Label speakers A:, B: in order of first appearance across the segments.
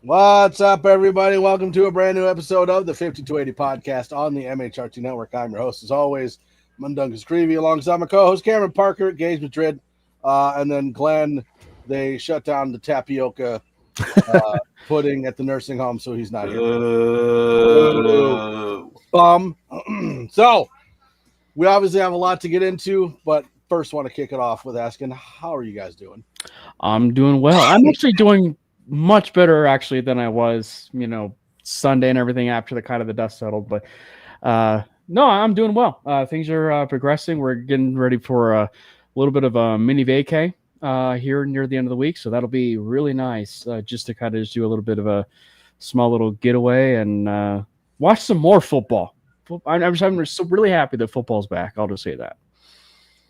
A: What's up, everybody? Welcome to a brand new episode of the 5280 podcast on the MHRT Network. I'm your host, as always, Mundungus Creevy, alongside my co-host Cameron Parker at Gage Madrid, and then Glenn. They shut down the tapioca pudding at the nursing home, so he's not here. So we obviously have a lot to get into, but first want to kick it off with asking, how are you guys doing?
B: I'm doing well. I'm actually doing much better actually than I was, Sunday and everything after the dust settled. But no, I'm doing well. Things are progressing. We're getting ready for a little bit of a mini vacay here near the end of the week, so that'll be really nice. Just to kind of just do a little bit of a small little getaway and watch some more football. I'm so really happy that football's back. I'll just say that.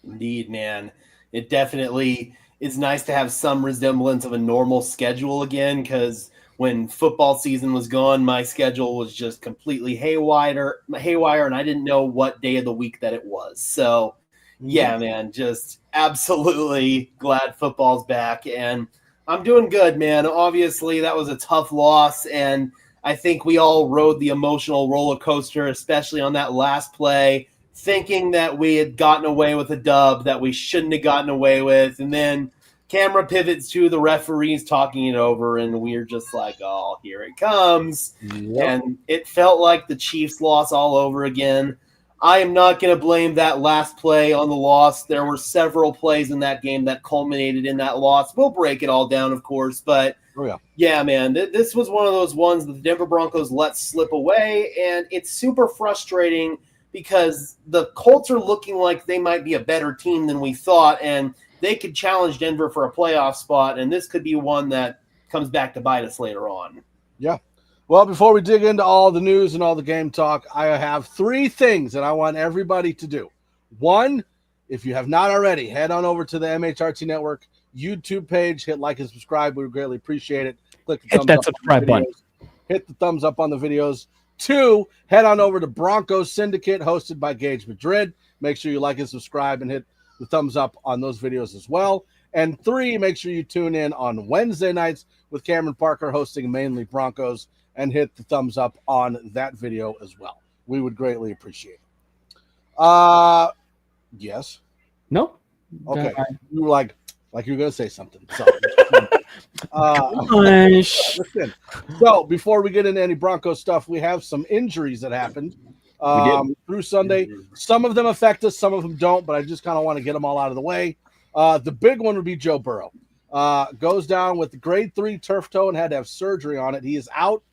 C: Indeed, man. It definitely. It's nice to have some resemblance of a normal schedule again, because when football season was gone, my schedule was just completely haywire, and I didn't know what day of the week that it was. So, yeah, man, just absolutely glad football's back, and I'm doing good, man. Obviously, that was a tough loss, and I think we all rode the emotional roller coaster, especially on that last play, thinking that we had gotten away with a dub that we shouldn't have gotten away with. And then camera pivots to the referees talking it over, and we're just like, oh, here it comes. Yep. And it felt like the Chiefs loss all over again. I am not going to blame that last play on the loss. There were several plays in that game that culminated in that loss. We'll break it all down, of course, but yeah, man, this was one of those ones that the Denver Broncos let slip away, and it's super frustrating because the Colts are looking like they might be a better team than we thought, and they could challenge Denver for a playoff spot, and this could be one that comes back to bite us later on.
A: Yeah. Well, before we dig into all the news and all the game talk, I have 3 things that I want everybody to do. 1, if you have not already, head on over to the MHRT Network YouTube page, hit like and subscribe. We would greatly appreciate it. Click the thumbs up
B: subscribe button.
A: Hit the thumbs up on the videos. 2, head on over to Broncos Syndicate, hosted by Gage Madrid. Make sure you like and subscribe and hit the thumbs up on those videos as well. And 3, make sure you tune in on Wednesday nights with Cameron Parker hosting Mainly Broncos, and hit the thumbs up on that video as well. We would greatly appreciate it. Yes?
B: No?
A: Okay. You were like you were going to say something. Listen. So before we get into any Broncos stuff, we have some injuries that happened through Sunday. Some of them affect us, some of them don't, but I just kind of want to get them all out of the way. The big one would be Joe Burrow. Goes down with grade 3 turf toe and had to have surgery on it. He is out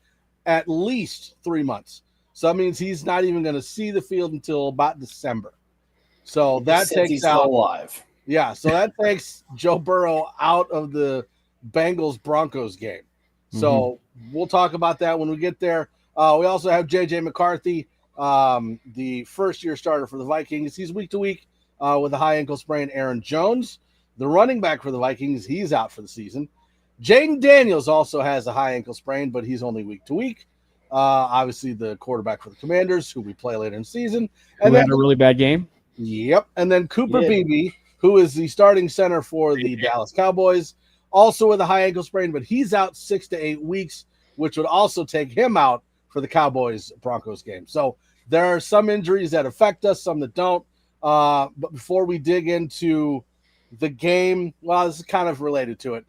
A: at least 3 months. So that means he's not even going to see the field until about December. So that takes out
C: alive.
A: Yeah, so that takes Joe Burrow out of the Bengals-Broncos game. So we'll talk about that when we get there. We also have J.J. McCarthy, the first-year starter for the Vikings. He's week to week with a high ankle sprain. Aaron Jones, the running back for the Vikings, he's out for the season. Jaden Daniels also has a high ankle sprain, but he's only week to week. Obviously, the quarterback for the Commanders, who we play later in the season.
B: And had a really bad game.
A: Yep. And then Cooper Beebe, who is the starting center for the Dallas Cowboys, also with a high ankle sprain, but he's out 6 to 8 weeks, which would also take him out for the Cowboys-Broncos game. So there are some injuries that affect us, some that don't. But before we dig into the game, well, this is kind of related to it.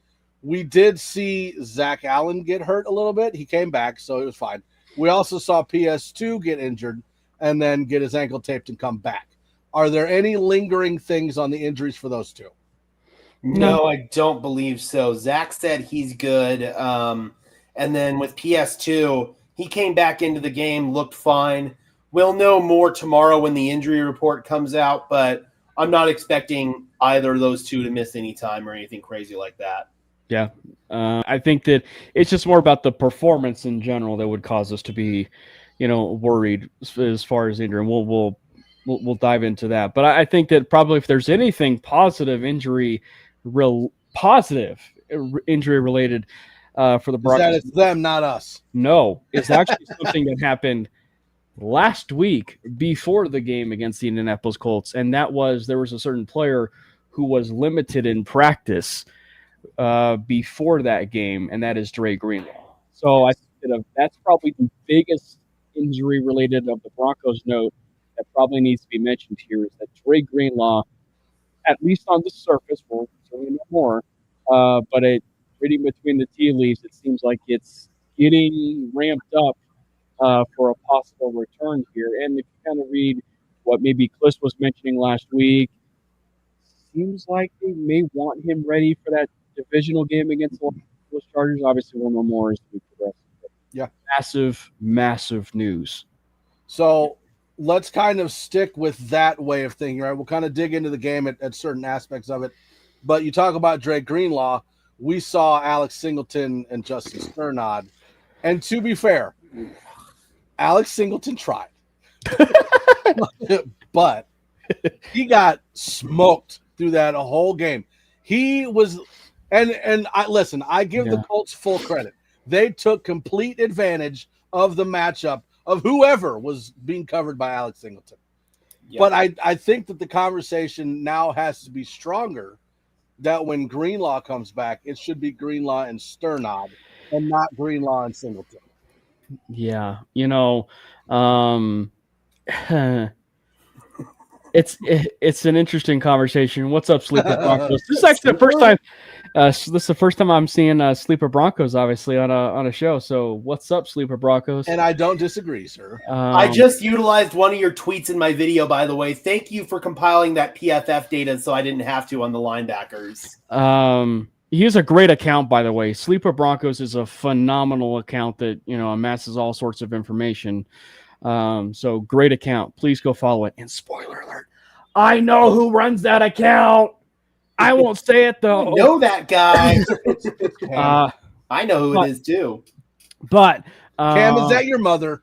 A: We did see Zach Allen get hurt a little bit. He came back, so it was fine. We also saw PS2 get injured and then get his ankle taped and come back. Are there any lingering things on the injuries for those two?
C: No, I don't believe so. Zach said he's good. And then with PS2, he came back into the game, looked fine. We'll know more tomorrow when the injury report comes out, but I'm not expecting either of those two to miss any time or anything crazy like that.
B: Yeah. I think that it's just more about the performance in general that would cause us to be, worried as far as injury. And we'll dive into that. But I think that probably if there's anything injury related, for the Broncos.
A: That it's them, not us.
B: No, it's actually something that happened last week before the game against the Indianapolis Colts, and that was there was a certain player who was limited in practice before that game, and that is Dre Greenlaw. So I think that's probably the biggest injury related of the Broncos note that probably needs to be mentioned here is that Dre Greenlaw, at least on the surface, we'll certainly know more, but reading between the tea leaves, it seems like it's getting ramped up for a possible return here. And if you kind of read what maybe Cliff was mentioning last week, seems like they may want him ready for that divisional game against the Los Angeles Chargers. Obviously, we'll know more as we progress.
A: Yeah.
B: Massive news.
A: So let's kind of stick with that way of thinking, right? We'll kind of dig into the game at certain aspects of it. But you talk about Dre Greenlaw. We saw Alex Singleton and Justin Sternad. And to be fair, Alex Singleton tried. But he got smoked through that whole game. He was and I give the Colts full credit. They took complete advantage of the matchup of whoever was being covered by Alex Singleton. Yep. But I think that the conversation now has to be stronger that when Greenlaw comes back, it should be Greenlaw and Sternad and not Greenlaw and Singleton.
B: Yeah, it's an interesting conversation. What's up, Sleeper Broncos? This is actually the first time. This is the first time I'm seeing Sleeper Broncos, obviously on a show. So what's up, Sleeper Broncos?
A: And I don't disagree, sir.
C: I just utilized one of your tweets in my video, by the way. Thank you for compiling that PFF data, so I didn't have to on the linebackers.
B: He has a great account, by the way. Sleeper Broncos is a phenomenal account that amasses all sorts of information. So great account. Please go follow it. And spoiler alert, I know who runs that account. I won't say it though.
C: I know that guy. I know who it is too.
B: But
A: Cam, is that your mother?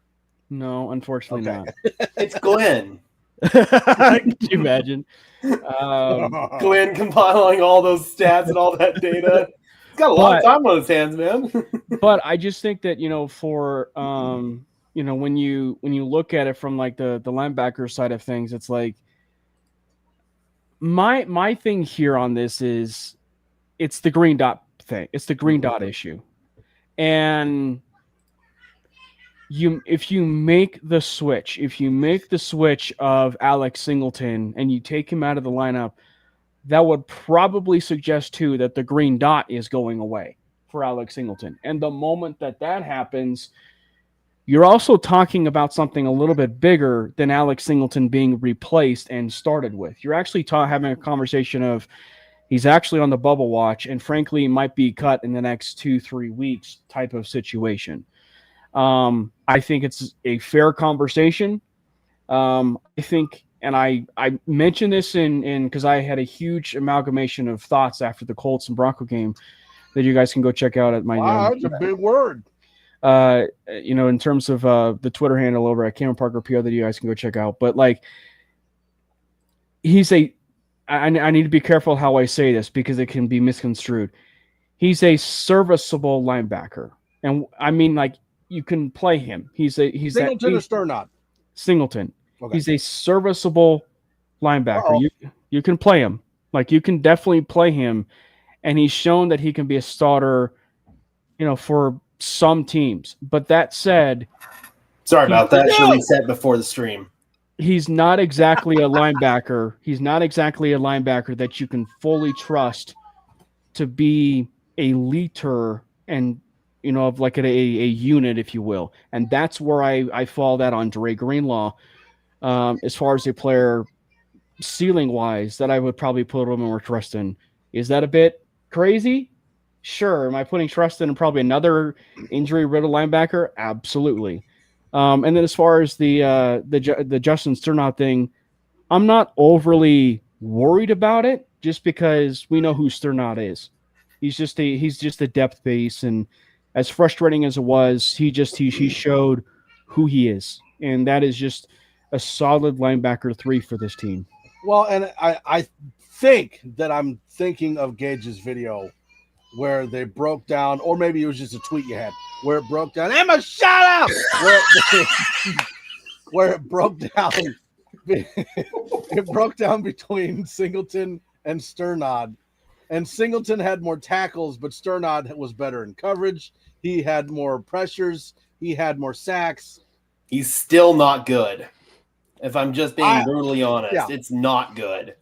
B: No, unfortunately not.
C: It's Glenn.
B: Could you imagine?
C: Glenn compiling all those stats and all that data. He's got a lot of time on his hands, man.
B: But I just think that for when you look at it from like the linebacker side of things, it's like my thing here on this is it's the green dot thing. It's the green dot issue. And if you make the switch of Alex Singleton and you take him out of the lineup, that would probably suggest too that the green dot is going away for Alex Singleton. And the moment that happens, you're also talking about something a little bit bigger than Alex Singleton being replaced and started with. You're actually having a conversation of he's actually on the bubble watch and frankly might be cut in the next 2-3 weeks type of situation. I think it's a fair conversation. I think, and I mentioned this in because I had a huge amalgamation of thoughts after the Colts and Bronco game that you guys can go check out at my.
A: Wow, that's a big word.
B: In terms of the Twitter handle over at Cameron Parker PR that you guys can go check out. But like, I need to be careful how I say this because it can be misconstrued. He's a serviceable linebacker, and I mean like you can play him. He's
A: Singleton or Sternad?
B: Singleton.
A: Okay.
B: He's a serviceable linebacker. You can play him. Like you can definitely play him, and he's shown that he can be a starter. For some teams. But that said,
C: sorry about that. Should we said before the stream?
B: He's not exactly a linebacker. He's not exactly a linebacker that you can fully trust to be a leader and of like a unit, if you will. And that's where I fall that on Dre Greenlaw. As far as a player ceiling wise, that I would probably put a little more trust in. Is that a bit crazy? Sure. Am I putting trust in probably another injury-riddled linebacker? Absolutely. And then as far as the Justin Sternad thing, I'm not overly worried about it just because we know who Sternad is. He's just a depth base, and as frustrating as it was, he showed who he is, and that is just a solid linebacker 3 for this team.
A: Well, and I think that I'm thinking of Gage's video where they broke down, or maybe it was just a tweet you had where it broke down. Emma, shut up! Where it broke down. It broke down between Singleton and Sternod. And Singleton had more tackles, but Sternod was better in coverage. He had more pressures. He had more sacks.
C: He's still not good. If I'm just being brutally honest, it's not good.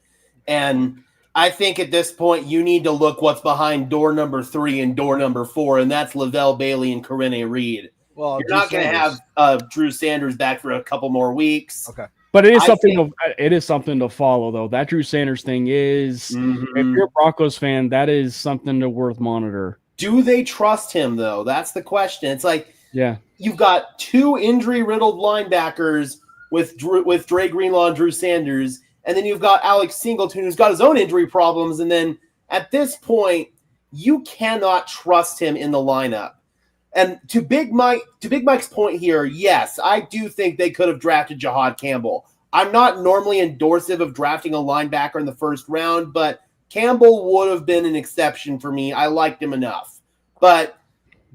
C: And I think at this point, you need to look what's behind door number 3 and door number 4, and that's Lavelle Bailey and Corinne Reed. Well, you're not going to have Drew Sanders back for a couple more weeks.
A: Okay.
B: But it is something to follow, though. That Drew Sanders thing is, if you're a Broncos fan, that is something to worth monitor.
C: Do they trust him, though? That's the question. It's like, you've got 2 injury-riddled linebackers with Dre Greenlaw and Drew Sanders, and then you've got Alex Singleton, who's got his own injury problems, and then at this point, you cannot trust him in the lineup. And to Big Mike's point here, yes, I do think they could have drafted Jihad Campbell. I'm not normally endorsive of drafting a linebacker in the first round, but Campbell would have been an exception for me. I liked him enough. But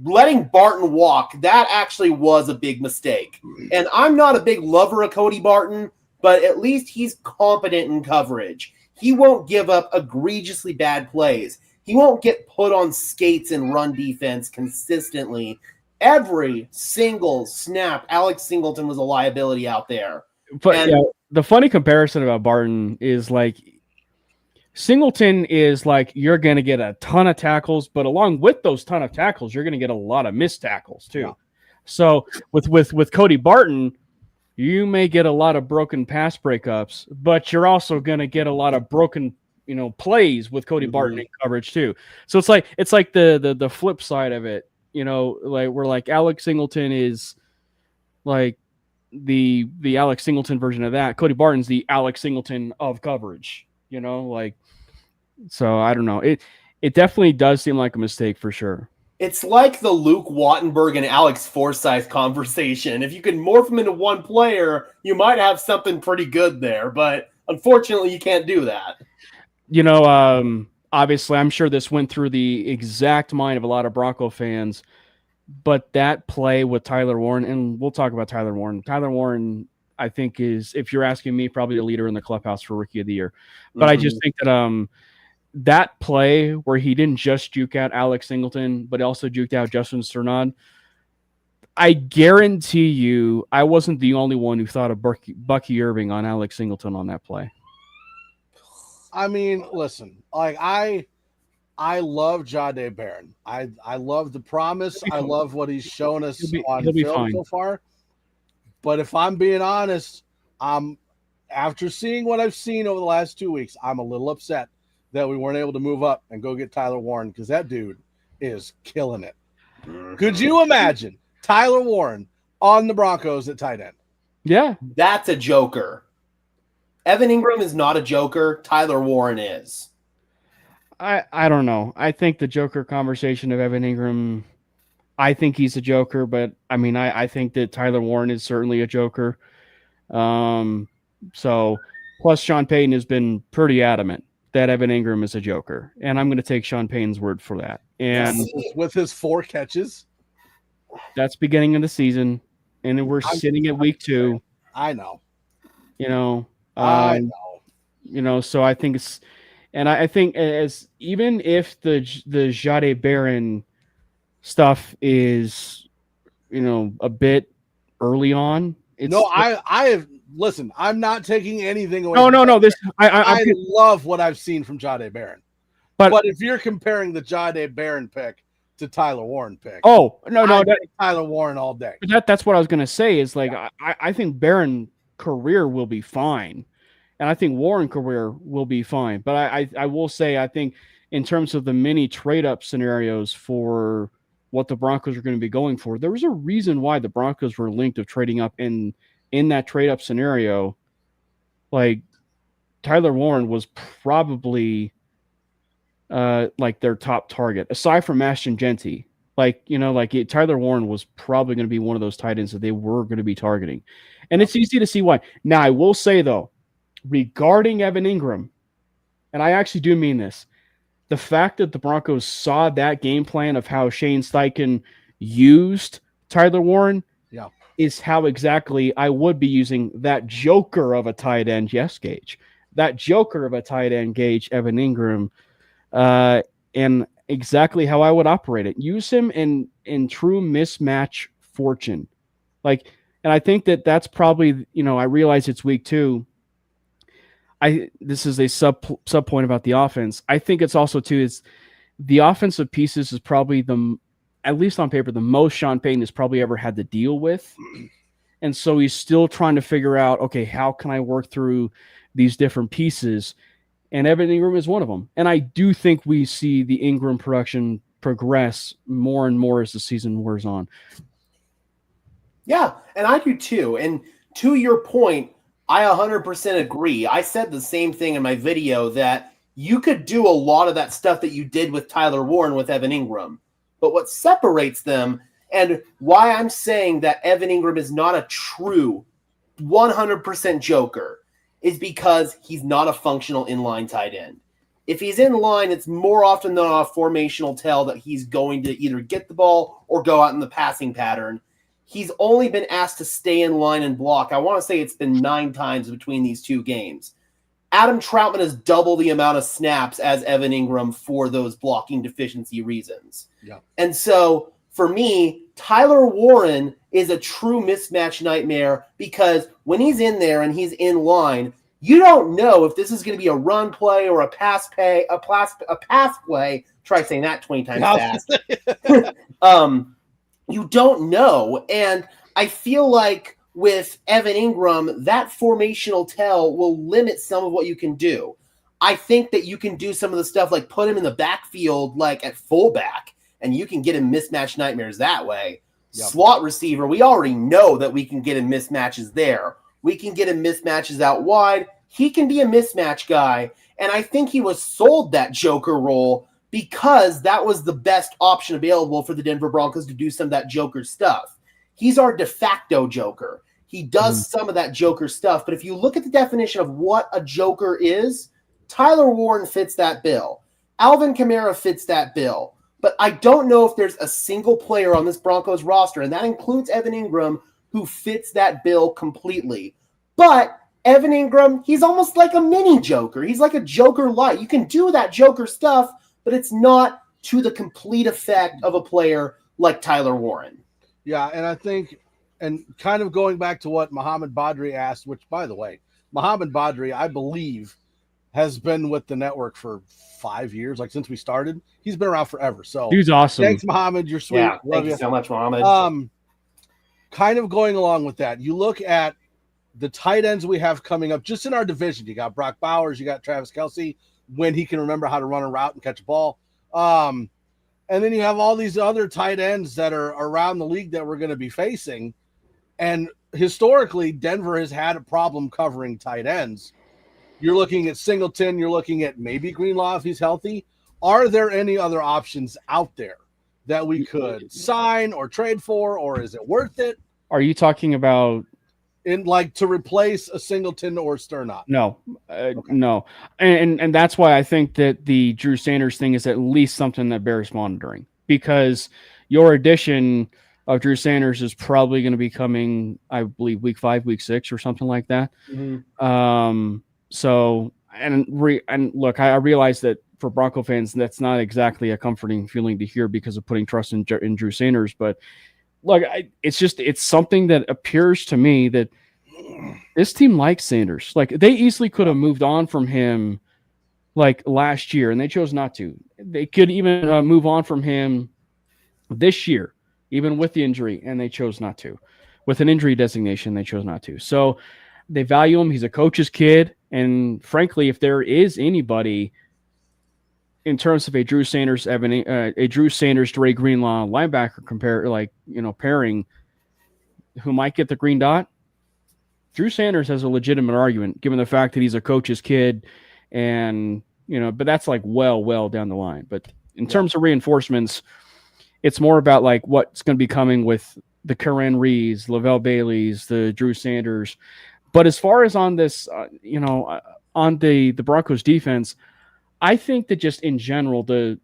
C: letting Barton walk, that actually was a big mistake. And I'm not a big lover of Cody Barton, but at least he's competent in coverage. He won't give up egregiously bad plays. He won't get put on skates and run defense consistently. Every single snap, Alex Singleton was a liability out there.
B: But the funny comparison about Barton is like Singleton is like you're going to get a ton of tackles, but along with those ton of tackles, you're going to get a lot of missed tackles too. Yeah. So with Cody Barton, you may get a lot of broken pass breakups, but you're also going to get a lot of broken plays with Cody Barton in coverage too. So it's like the flip side of it, like where like Alex Singleton is like the Alex Singleton version of that. Cody Barton's the Alex Singleton of coverage, so I don't know. It definitely does seem like a mistake for sure.
C: It's like the Luke Wattenberg and Alex Forsyth conversation. If you can morph them into one player, you might have something pretty good there, but unfortunately you can't do that.
B: Obviously, I'm sure this went through the exact mind of a lot of Bronco fans, but that play with Tyler Warren, and we'll talk about Tyler Warren. Tyler Warren, I think, is, if you're asking me, probably the leader in the clubhouse for Rookie of the Year. But I just think that that play where he didn't just juke out Alex Singleton, but also juked out Justin Sternod, I guarantee you I wasn't the only one who thought of Bucky Irving on Alex Singleton on that play.
A: I mean, listen, like I love Jahdae Barron. I love the promise. I love what he's shown us on film so far. But if I'm being honest, after seeing what I've seen over the last 2 weeks, I'm a little upset that we weren't able to move up and go get Tyler Warren, because that dude is killing it. Could you imagine Tyler Warren on the Broncos at tight end?
B: Yeah.
C: That's a joker. Evan Ingram is not a joker. Tyler Warren is.
B: I don't know. I think the joker conversation of Evan Ingram, I think he's a joker, but I mean, I think that Tyler Warren is certainly a joker. So plus Sean Payton has been pretty adamant that Evan Ingram is a joker, and I'm going to take Sean Payton's word for that. And
A: with his 4 catches,
B: that's beginning of the season, and then we're sitting at week 2.
A: I know.
B: So I think it's, and I think as even if the Jahdae Barron stuff is, a bit early on.
A: I have listen. I'm not taking anything away.
B: No.
A: I love what I've seen from Jahdae Barron, but if you're comparing the Jahdae Barron pick to Tyler Warren pick, Tyler Warren all day.
B: That's what I was gonna say. Is like I think Barron career will be fine, and I think Warren career will be fine. But I will say, I think in terms of the many trade up scenarios for what the Broncos are going to be going for, there was a reason why the Broncos were linked of trading up in that trade up scenario. Like Tyler Warren was probably like their top target aside from Ashton Genty. Tyler Warren was probably going to be one of those tight ends that they were going to be targeting. And it's easy to see why. Now, I will say, though, regarding Evan Ingram, and I actually do mean this, the fact that the Broncos saw that game plan of how Shane Steichen used Tyler Warren is how exactly I would be using that joker of a tight end, yes, Gage, that joker of a tight end, Gage, Evan Ingram, and exactly how I would operate it. Use him in true mismatch fortune. Like, and I think that's probably, I realize it's week 2. This is a sub point about the offense. I think it's also too is the offensive pieces is probably at least on paper, the most Sean Payton has probably ever had to deal with. And so he's still trying to figure out, okay, how can I work through these different pieces? And Evan Ingram is one of them. And I do think we see the Ingram production progress more and more as the season wears on.
C: Yeah, and I do too. And to your point, I 100% agree. I said the same thing in my video that you could do a lot of that stuff that you did with Tyler Warren with Evan Ingram. But what separates them and why I'm saying that Evan Ingram is not a true 100% joker is because he's not a functional inline tight end. If he's in line, it's more often than not a formational tell that he's going to either get the ball or go out in the passing pattern. He's only been asked to stay in line and block. I want to say it's been 9 times between these 2 games. Adam Troutman has double the amount of snaps as Evan Ingram for those blocking deficiency reasons.
A: Yeah.
C: And so for me, Tyler Warren is a true mismatch nightmare because when he's in there and he's in line, you don't know if this is going to be a run play or a pass play. Try saying that 20 times fast. You don't know. And I feel like with Evan Ingram, that formational tell will limit some of what you can do. I think that you can do some of the stuff like put him in the backfield, like at fullback, and you can get him mismatch nightmares that way. Yep. Slot receiver, we already know that we can get him mismatches there. We can get him mismatches out wide. He can be a mismatch guy. And I think he was sold that joker role because that was the best option available for the Denver Broncos to do some of that joker stuff. He's our de facto joker. He does some of that joker stuff. But if you look at the definition of what a joker is, Tyler Warren fits that bill. Alvin Kamara fits that bill. But I don't know if there's a single player on this Broncos roster, and that includes Evan Ingram, who fits that bill completely. But Evan Ingram, he's almost like a mini joker. He's like a joker light. You can do that joker stuff, but it's not to the complete effect of a player like Tyler Warren.
A: Yeah, and I think, and kind of going back to what Mohamed Badri asked, which, by the way, Mohamed Badri, I believe, has been with the network for 5 years, like since we started. He's been around forever. So
B: he's awesome.
A: Thanks, Mohamed. You're sweet.
C: Yeah, thank you so much, Mohamed.
A: Kind of going along with that, you look at the tight ends we have coming up just in our division. You got Brock Bowers, you got Travis Kelce, when he can remember how to run a route and catch a ball. And then you have all these other tight ends that are around the league that we're going to be facing. And historically, Denver has had a problem covering tight ends. You're looking at Singleton. You're looking at maybe Greenlaw if he's healthy. Are there any other options out there that we could sign or trade for, or is it worth it?
B: Are you talking about
A: to replace a Singleton or Sternot?
B: No, no. And that's why I think that the Drew Sanders thing is at least something that bears monitoring, because your addition of Drew Sanders is probably going to be coming, I believe, week 5, week 6 or something like that. Mm-hmm. So, and look, I realize that for Bronco fans, that's not exactly a comforting feeling to hear because of putting trust in Drew Sanders, but look, it's something that appears to me that this team likes Sanders. Like, they easily could have moved on from him like last year, and they chose not to. They could even move on from him this year, even with the injury, and they chose not to. With an injury designation, they chose not to. So they value him. He's a coach's kid, and frankly, if there is anybody in terms of a Drew Sanders, Dre Greenlaw linebacker pairing who might get the green dot, Drew Sanders has a legitimate argument given the fact that he's a coach's kid, and but that's like well down the line. But in terms of reinforcements, it's more about like what's going to be coming with the Karen Rees, Lavelle Baileys, the Drew Sanders. But as far as on this, on the Broncos defense, I think that just in general, the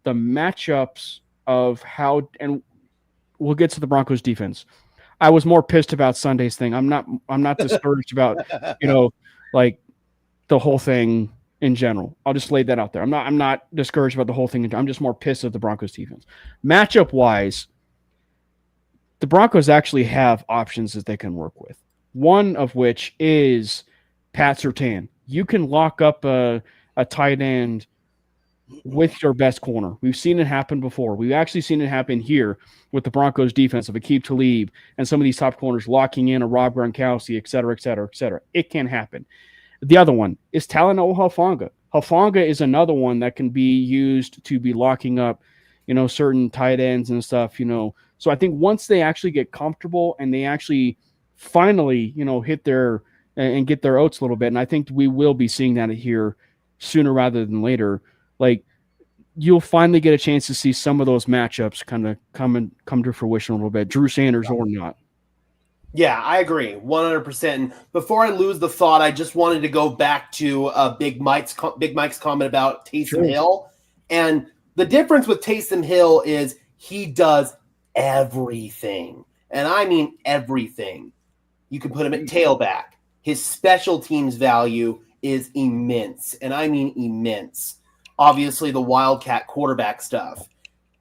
B: matchups of how, and we'll get to the Broncos defense. I was more pissed about Sunday's thing. I'm not discouraged about, like the whole thing in general. I'll just lay that out there. I'm not discouraged about the whole thing. I'm just more pissed at the Broncos defense. Matchup wise, the Broncos actually have options that they can work with. One of which is Pat Surtain. You can lock up a tight end with your best corner. We've seen it happen before. We've actually seen it happen here with the Broncos defense of Aqib Talib and some of these top corners locking in a Rob Gronkowski, et cetera, et cetera, et cetera. It can happen. The other one is Talanoa Hufanga. Hufanga is another one that can be used to be locking up, certain tight ends and stuff, So I think once they actually get comfortable and they actually finally, hit their and get their oats a little bit, and I think we will be seeing that here sooner rather than later. Like, you'll finally get a chance to see some of those matchups kind of come to fruition a little bit, Drew Sanders or not.
C: Yeah, I agree 100%. And before I lose the thought, I just wanted to go back to Big Mike's comment about Taysom Hill. And the difference with Taysom Hill is he does everything. And I mean everything. You can put him at tailback. His special teams value is immense. And I mean immense. Obviously, the Wildcat quarterback stuff.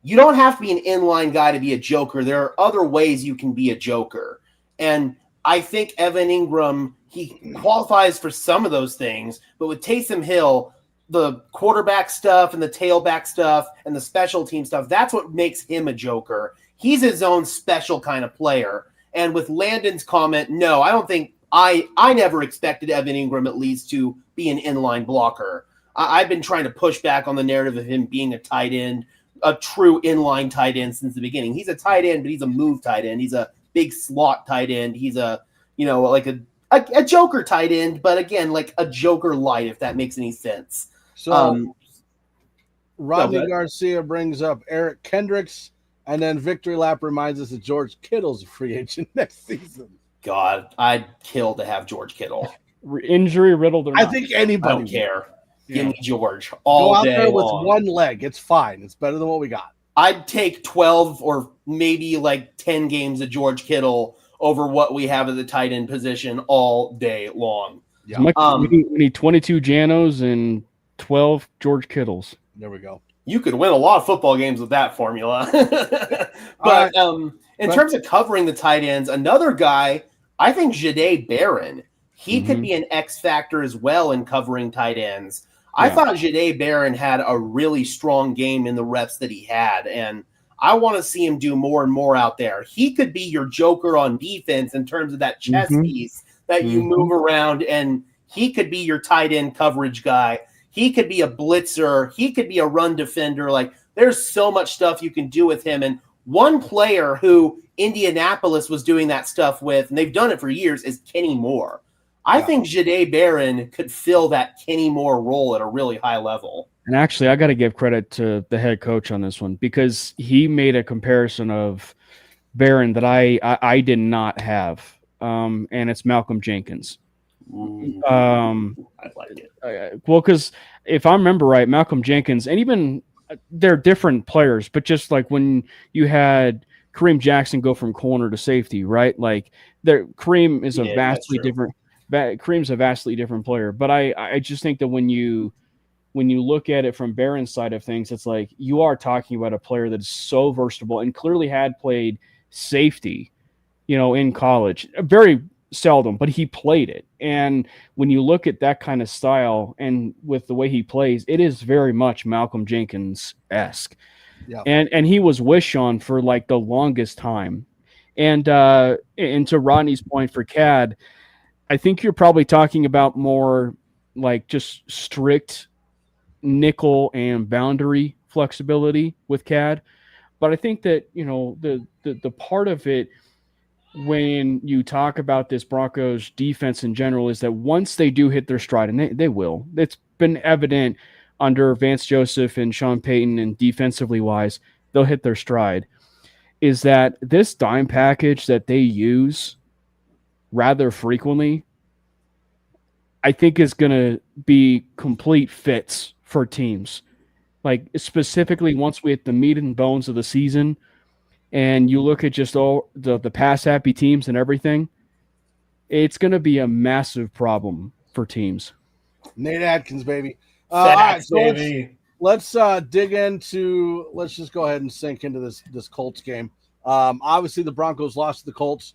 C: You don't have to be an inline guy to be a joker. There are other ways you can be a joker. And I think Evan Ingram, he qualifies for some of those things. But with Taysom Hill, the quarterback stuff and the tailback stuff and the special team stuff, that's what makes him a joker. He's his own special kind of player. And with Landon's comment, no, I don't think I never expected Evan Ingram at least to be an inline blocker. I've been trying to push back on the narrative of him being a tight end, a true inline tight end since the beginning. He's a tight end, but he's a move tight end. He's a big slot tight end. He's a joker tight end, but again, like a joker light, if that makes any sense.
A: So Rodney Garcia brings up Eric Kendricks, and then Victory Lap reminds us that George Kittle's a free agent next season.
C: God, I'd kill to have George Kittle.
B: Injury riddled or not.
A: I think anybody
C: I don't care.
A: Yeah.
C: Give me George all
A: Go out
C: day
A: there with
C: long.
A: one leg. It's fine. It's better than what we got.
C: I'd take 12 or maybe like 10 games of George Kittle over what we have at the tight end position all day long.
B: Yeah. We need 22 Janos and 12 George Kittles.
A: There we go.
C: You could win a lot of football games with that formula. But in terms of covering the tight ends, another guy, I think Jahdae Barron, he could be an X factor as well in covering tight ends. I thought Jahdae Barron had a really strong game in the reps that he had, and I want to see him do more and more out there. He could be your joker on defense in terms of that chess piece that you move around, and he could be your tight end coverage guy. He could be a blitzer. He could be a run defender. Like, there's so much stuff you can do with him. And one player who Indianapolis was doing that stuff with, and they've done it for years, is Kenny Moore. I think Jahdae Barron could fill that Kenny Moore role at a really high level. And
B: actually, I got to give credit to the head coach on this one, because he made a comparison of Barron that I did not have, and it's Malcolm Jenkins.
C: I like it.
B: Well, because if I remember right, Malcolm Jenkins, and even they're different players, but just like when you had Kareem Jackson go from corner to safety, right? Like, Kareem is a vastly different. Kareem's a vastly different player, but I just think that when you look at it from Barron's side of things, it's like you are talking about a player that is so versatile and clearly had played safety, in college. Very seldom, but he played it. And when you look at that kind of style and with the way he plays, it is very much Malcolm Jenkins-esque. Yeah. And he was wished on for like the longest time. And to Rodney's point for CAD, I think you're probably talking about more like just strict nickel and boundary flexibility with CAD. But I think that, the part of it when you talk about this Broncos defense in general is that once they do hit their stride, and they will, it's been evident under Vance Joseph and Sean Payton, and defensively wise, they'll hit their stride, is that this dime package that they use rather frequently, I think is going to be complete fits for teams. Like specifically once we hit the meat and bones of the season and you look at just all the pass happy teams and everything, it's going to be a massive problem for teams.
A: Nate Atkins, baby.
C: All right, so baby.
A: Let's dig into. Let's just go ahead and sink into this Colts game. Obviously, the Broncos lost to the Colts.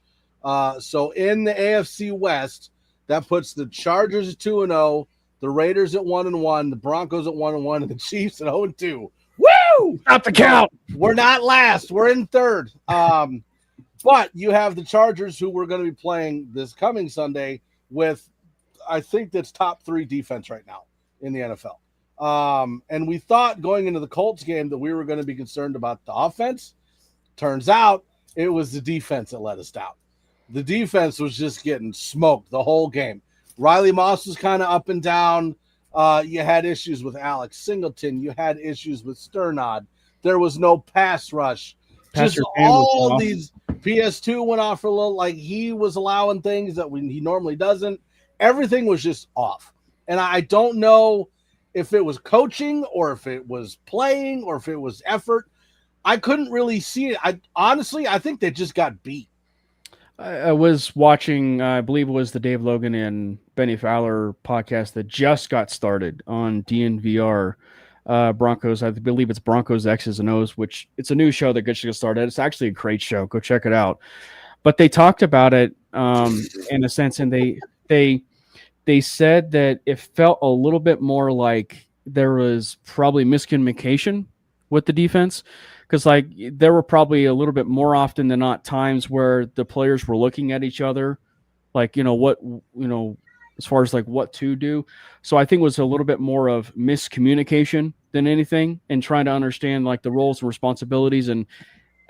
A: So in the AFC West, that puts the Chargers at 2-0, the Raiders at 1-1, the Broncos at 1-1, and the Chiefs at 0-2. Woo!
B: Not the count.
A: We're not last. We're in third. But you have the Chargers, who we're going to be playing this coming Sunday with, I think that's top 3 defense right now in the NFL. And we thought going into the Colts game that we were going to be concerned about the offense. Turns out it was the defense that let us down. The defense was just getting smoked the whole game. Riley Moss was kind of up and down. You had issues with Alex Singleton. You had issues with Sternod. There was no pass rush. Just all these PS2 went off for a little, like he was allowing things that he normally doesn't. Everything was just off. And I don't know if it was coaching or if it was playing or if it was effort. I couldn't really see it. I think they just got beat.
B: I was watching, I believe it was the Dave Logan and Benny Fowler podcast that just got started on DNVR Broncos. I believe it's Broncos X's and O's, which it's a new show that just got started. It's actually a great show. Go check it out. But they talked about it in a sense, and they said that it felt a little bit more like there was probably miscommunication with the defense. Because like there were probably a little bit more often than not times where the players were looking at each other, like as far as like what to do. So I think it was a little bit more of miscommunication than anything, and trying to understand like the roles and responsibilities. And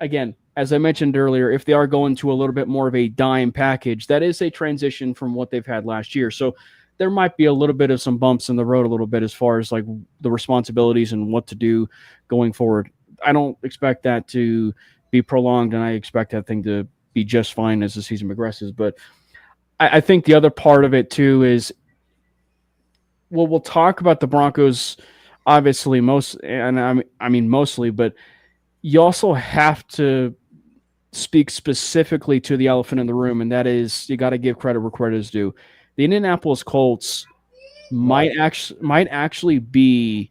B: again, as I mentioned earlier, if they are going to a little bit more of a dime package, that is a transition from what they've had last year. So there might be a little bit of some bumps in the road a little bit as far as like the responsibilities and what to do going forward. I don't expect that to be prolonged, and I expect that thing to be just fine as the season progresses. But I think the other part of it too is, well, we'll talk about the Broncos, obviously mostly, but you also have to speak specifically to the elephant in the room, and that is you got to give credit where credit is due. The Indianapolis Colts might actually be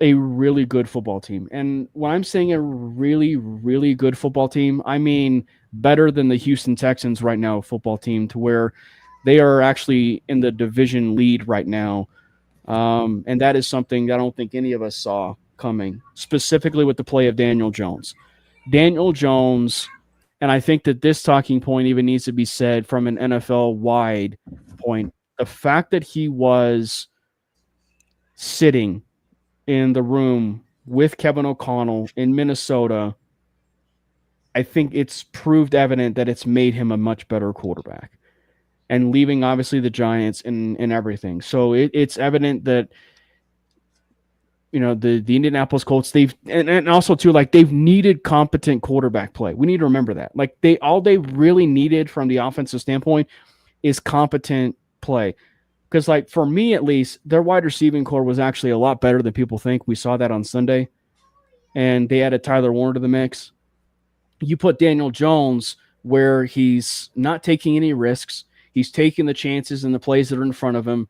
B: a really good football team. And when I'm saying a really, really good football team, I mean better than the Houston Texans right now football team, to where they are actually in the division lead right now. And that is something that I don't think any of us saw coming, specifically with the play of Daniel Jones. Daniel Jones, and I think that this talking point even needs to be said from an NFL-wide point, the fact that he was sitting in the room with Kevin O'Connell in Minnesota, I think it's proved evident that it's made him a much better quarterback, and leaving obviously the Giants and everything. So it's evident that, the Indianapolis Colts, they've needed competent quarterback play. We need to remember that. Like all they really needed from the offensive standpoint is competent play. Because, like, for me at least, their wide receiving core was actually a lot better than people think. We saw that on Sunday. And they added Tyler Warner to the mix. You put Daniel Jones where he's not taking any risks. He's taking the chances in the plays that are in front of him.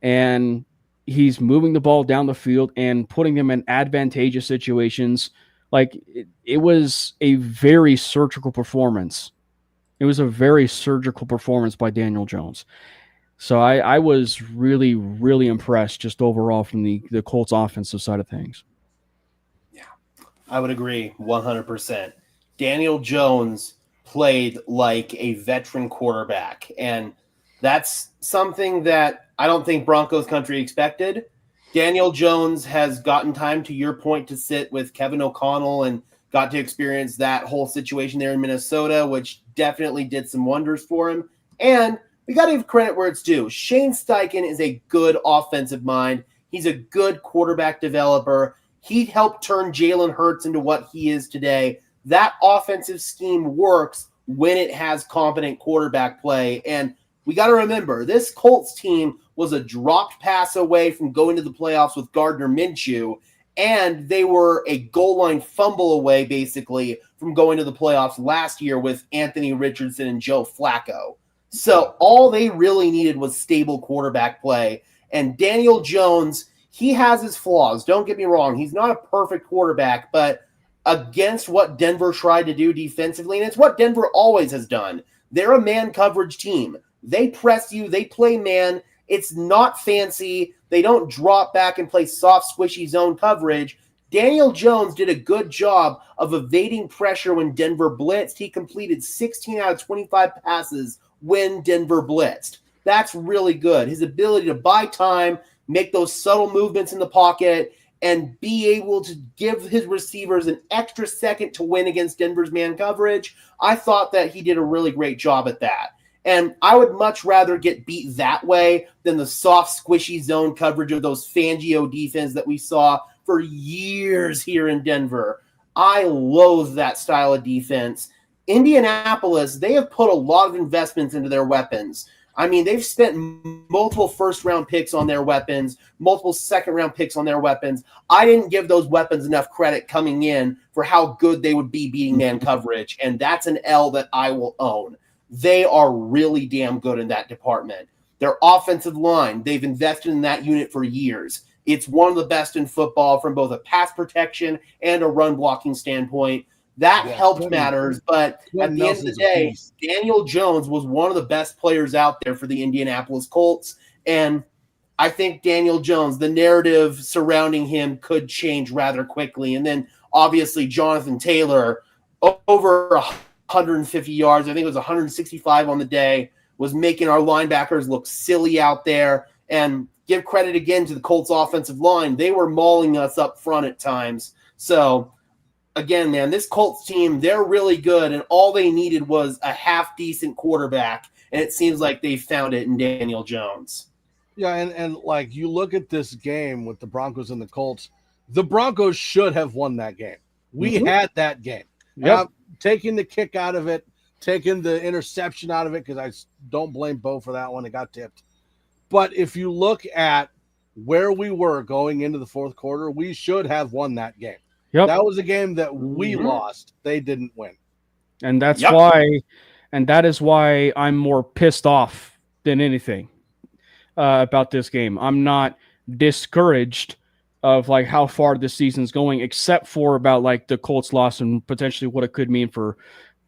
B: And he's moving the ball down the field and putting them in advantageous situations. Like, it was a very surgical performance. It was a very surgical performance by Daniel Jones. So I was really, really impressed just overall from the Colts offensive side of things.
C: Yeah, I would agree 100%. Daniel Jones played like a veteran quarterback, and that's something that I don't think Broncos country expected. Daniel Jones has gotten time, to your point, to sit with Kevin O'Connell and got to experience that whole situation there in Minnesota, which definitely did some wonders for him. And we got to give credit where it's due. Shane Steichen is a good offensive mind. He's a good quarterback developer. He helped turn Jalen Hurts into what he is today. That offensive scheme works when it has competent quarterback play. And we got to remember, this Colts team was a dropped pass away from going to the playoffs with Gardner Minshew, and they were a goal line fumble away, basically, from going to the playoffs last year with Anthony Richardson and Joe Flacco. So all they really needed was stable quarterback play. And Daniel Jones, he has his flaws. Don't get me wrong. He's not a perfect quarterback, but against what Denver tried to do defensively, and it's what Denver always has done, they're a man coverage team. They press you. They play man. It's not fancy. They don't drop back and play soft, squishy zone coverage. Daniel Jones did a good job of evading pressure when Denver blitzed. He completed 16 out of 25 passes when Denver blitzed. That's really good. His ability to buy time, make those subtle movements in the pocket, and be able to give his receivers an extra second to win against Denver's man coverage, I thought that he did a really great job at that. And I would much rather get beat that way than the soft, squishy zone coverage of those Fangio defense that we saw for years here in Denver. I loathe that style of defense. Indianapolis, they have put a lot of investments into their weapons. I mean, they've spent multiple first-round picks on their weapons, multiple second-round picks on their weapons. I didn't give those weapons enough credit coming in for how good they would be beating man coverage, and that's an L that I will own. They are really damn good in that department. Their offensive line, they've invested in that unit for years. It's one of the best in football from both a pass protection and a run blocking standpoint. That helped matters, but at the end of the day, Daniel Jones was one of the best players out there for the Indianapolis Colts, and I think Daniel Jones, the narrative surrounding him could change rather quickly. And then obviously Jonathan Taylor, over 150 yards, I think it was 165 on the day, was making our linebackers look silly out there. And give credit again to the Colts offensive line. They were mauling us up front at times. So again, man, this Colts team, they're really good, and all they needed was a half-decent quarterback, and it seems like they found it in Daniel Jones.
A: Yeah, and like you look at this game with the Broncos and the Colts, the Broncos should have won that game. We had that game.
B: Yep.
A: Taking the kick out of it, taking the interception out of it, because I don't blame Bo for that one. It got tipped. But if you look at where we were going into the fourth quarter, we should have won that game.
B: Yep.
A: That was a game that we lost. They didn't win.
B: And that's why, and that is why I'm more pissed off than anything about this game. I'm not discouraged of like how far this season's going, except for about like the Colts loss and potentially what it could mean for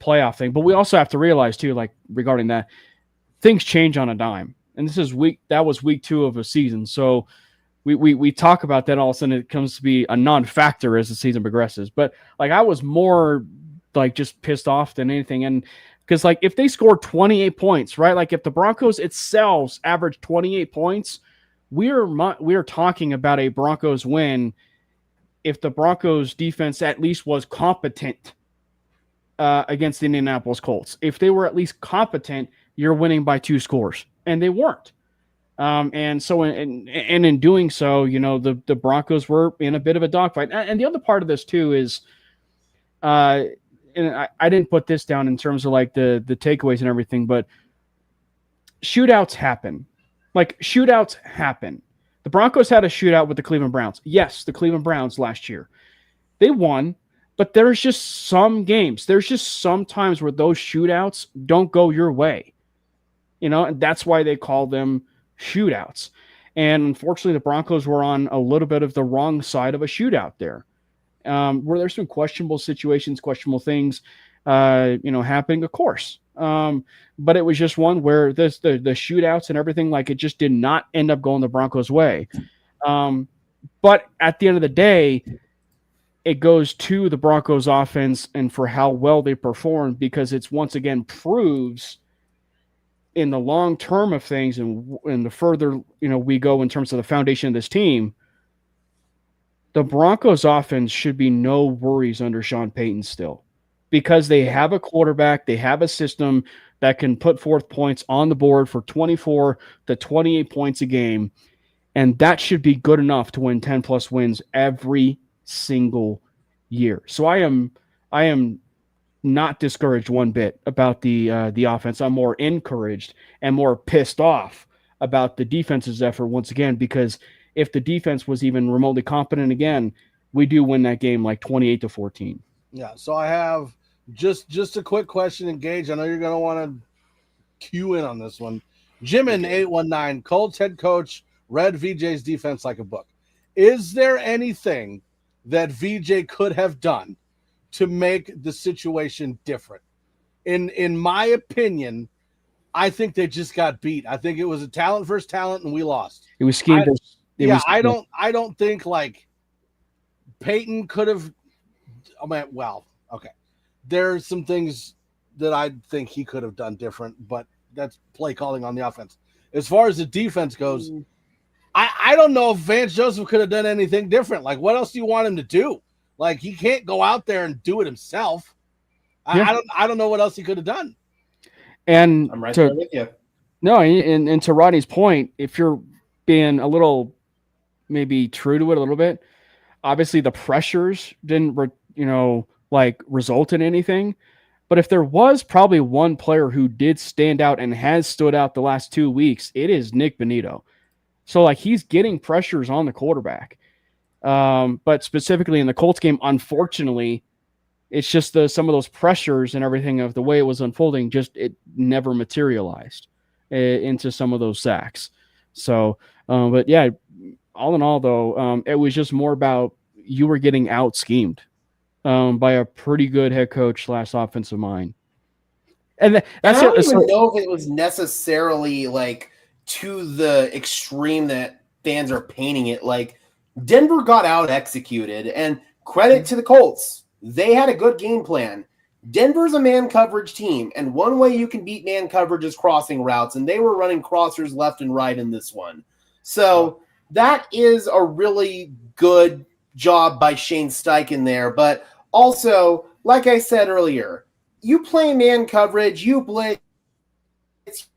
B: playoff thing. But we also have to realize too, like regarding that, things change on a dime. And this is that was week 2 of a season. So we talk about that, all of a sudden it comes to be a non-factor as the season progresses. But like I was more like just pissed off than anything. And because like if they scored 28 points, right? Like if the Broncos itself averaged 28 points, we are talking about a Broncos win if the Broncos defense at least was competent against the Indianapolis Colts. If they were at least competent, you're winning by 2 scores, and they weren't. And so in doing so, you know, the Broncos were in a bit of a dogfight. And the other part of this too is, and I didn't put this down in terms of like the takeaways and everything, but shootouts happen. Like shootouts happen. The Broncos had a shootout with the Cleveland Browns. Yes, the Cleveland Browns last year. They won, but there's just some games. There's just some times where those shootouts don't go your way. You know, and that's why they call them shootouts. And unfortunately, the Broncos were on a little bit of the wrong side of a shootout there. Where there's some questionable situations, questionable things, happening, of course. But it was just one where the shootouts and everything, like it just did not end up going the Broncos' way. But at the end of the day, it goes to the Broncos offense and for how well they performed, because it's once again proves in the long term of things and the further, we go in terms of the foundation of this team, the Broncos offense should be no worries under Sean Payton still, because they have a quarterback, they have a system that can put forth points on the board for 24 to 28 points a game. And that should be good enough to win 10 plus wins every single year. So I am not discouraged one bit about the offense. I'm more encouraged and more pissed off about the defense's effort once again, because if the defense was even remotely competent again, we do win that game like 28-14.
A: Yeah. So I have just a quick question, and Gage, I know you're going to want to cue in on this one. Jimin 819, Colts head coach, read VJ's defense like a book. Is there anything that VJ could have done to make the situation different? In my opinion, I think they just got beat. I think it was a talent versus talent, and we lost.
B: It was scheme.
A: I don't think like Peyton could have. I mean, well, okay. There's some things that I think he could have done different, but that's play calling on the offense. As far as the defense goes, I don't know if Vance Joseph could have done anything different. Like, what else do you want him to do? Like, he can't go out there and do it himself.
B: Yeah.
A: I don't know what else he could have done.
B: And
C: I'm right there with you.
B: No, and to Rodney's point, if you're being a little maybe true to it a little bit, obviously the pressures didn't result in anything. But if there was probably one player who did stand out and has stood out the last 2 weeks, it is Nick Bonito. So like he's getting pressures on the quarterback. But specifically in the Colts game, unfortunately, it's just some of those pressures and everything of the way it was unfolding, it never materialized into some of those sacks. So, but yeah, all in all though, it was just more about you were getting out schemed by a pretty good head coach / offensive mind. And
C: I don't even know if it was necessarily like to the extreme that fans are painting it. Like Denver got out executed, and credit to the Colts. They had a good game plan. Denver's a man coverage team, and one way you can beat man coverage is crossing routes, and they were running crossers left and right in this one. So that is a really good job by Shane Steichen there. But also, like I said earlier, you play man coverage, you blitz,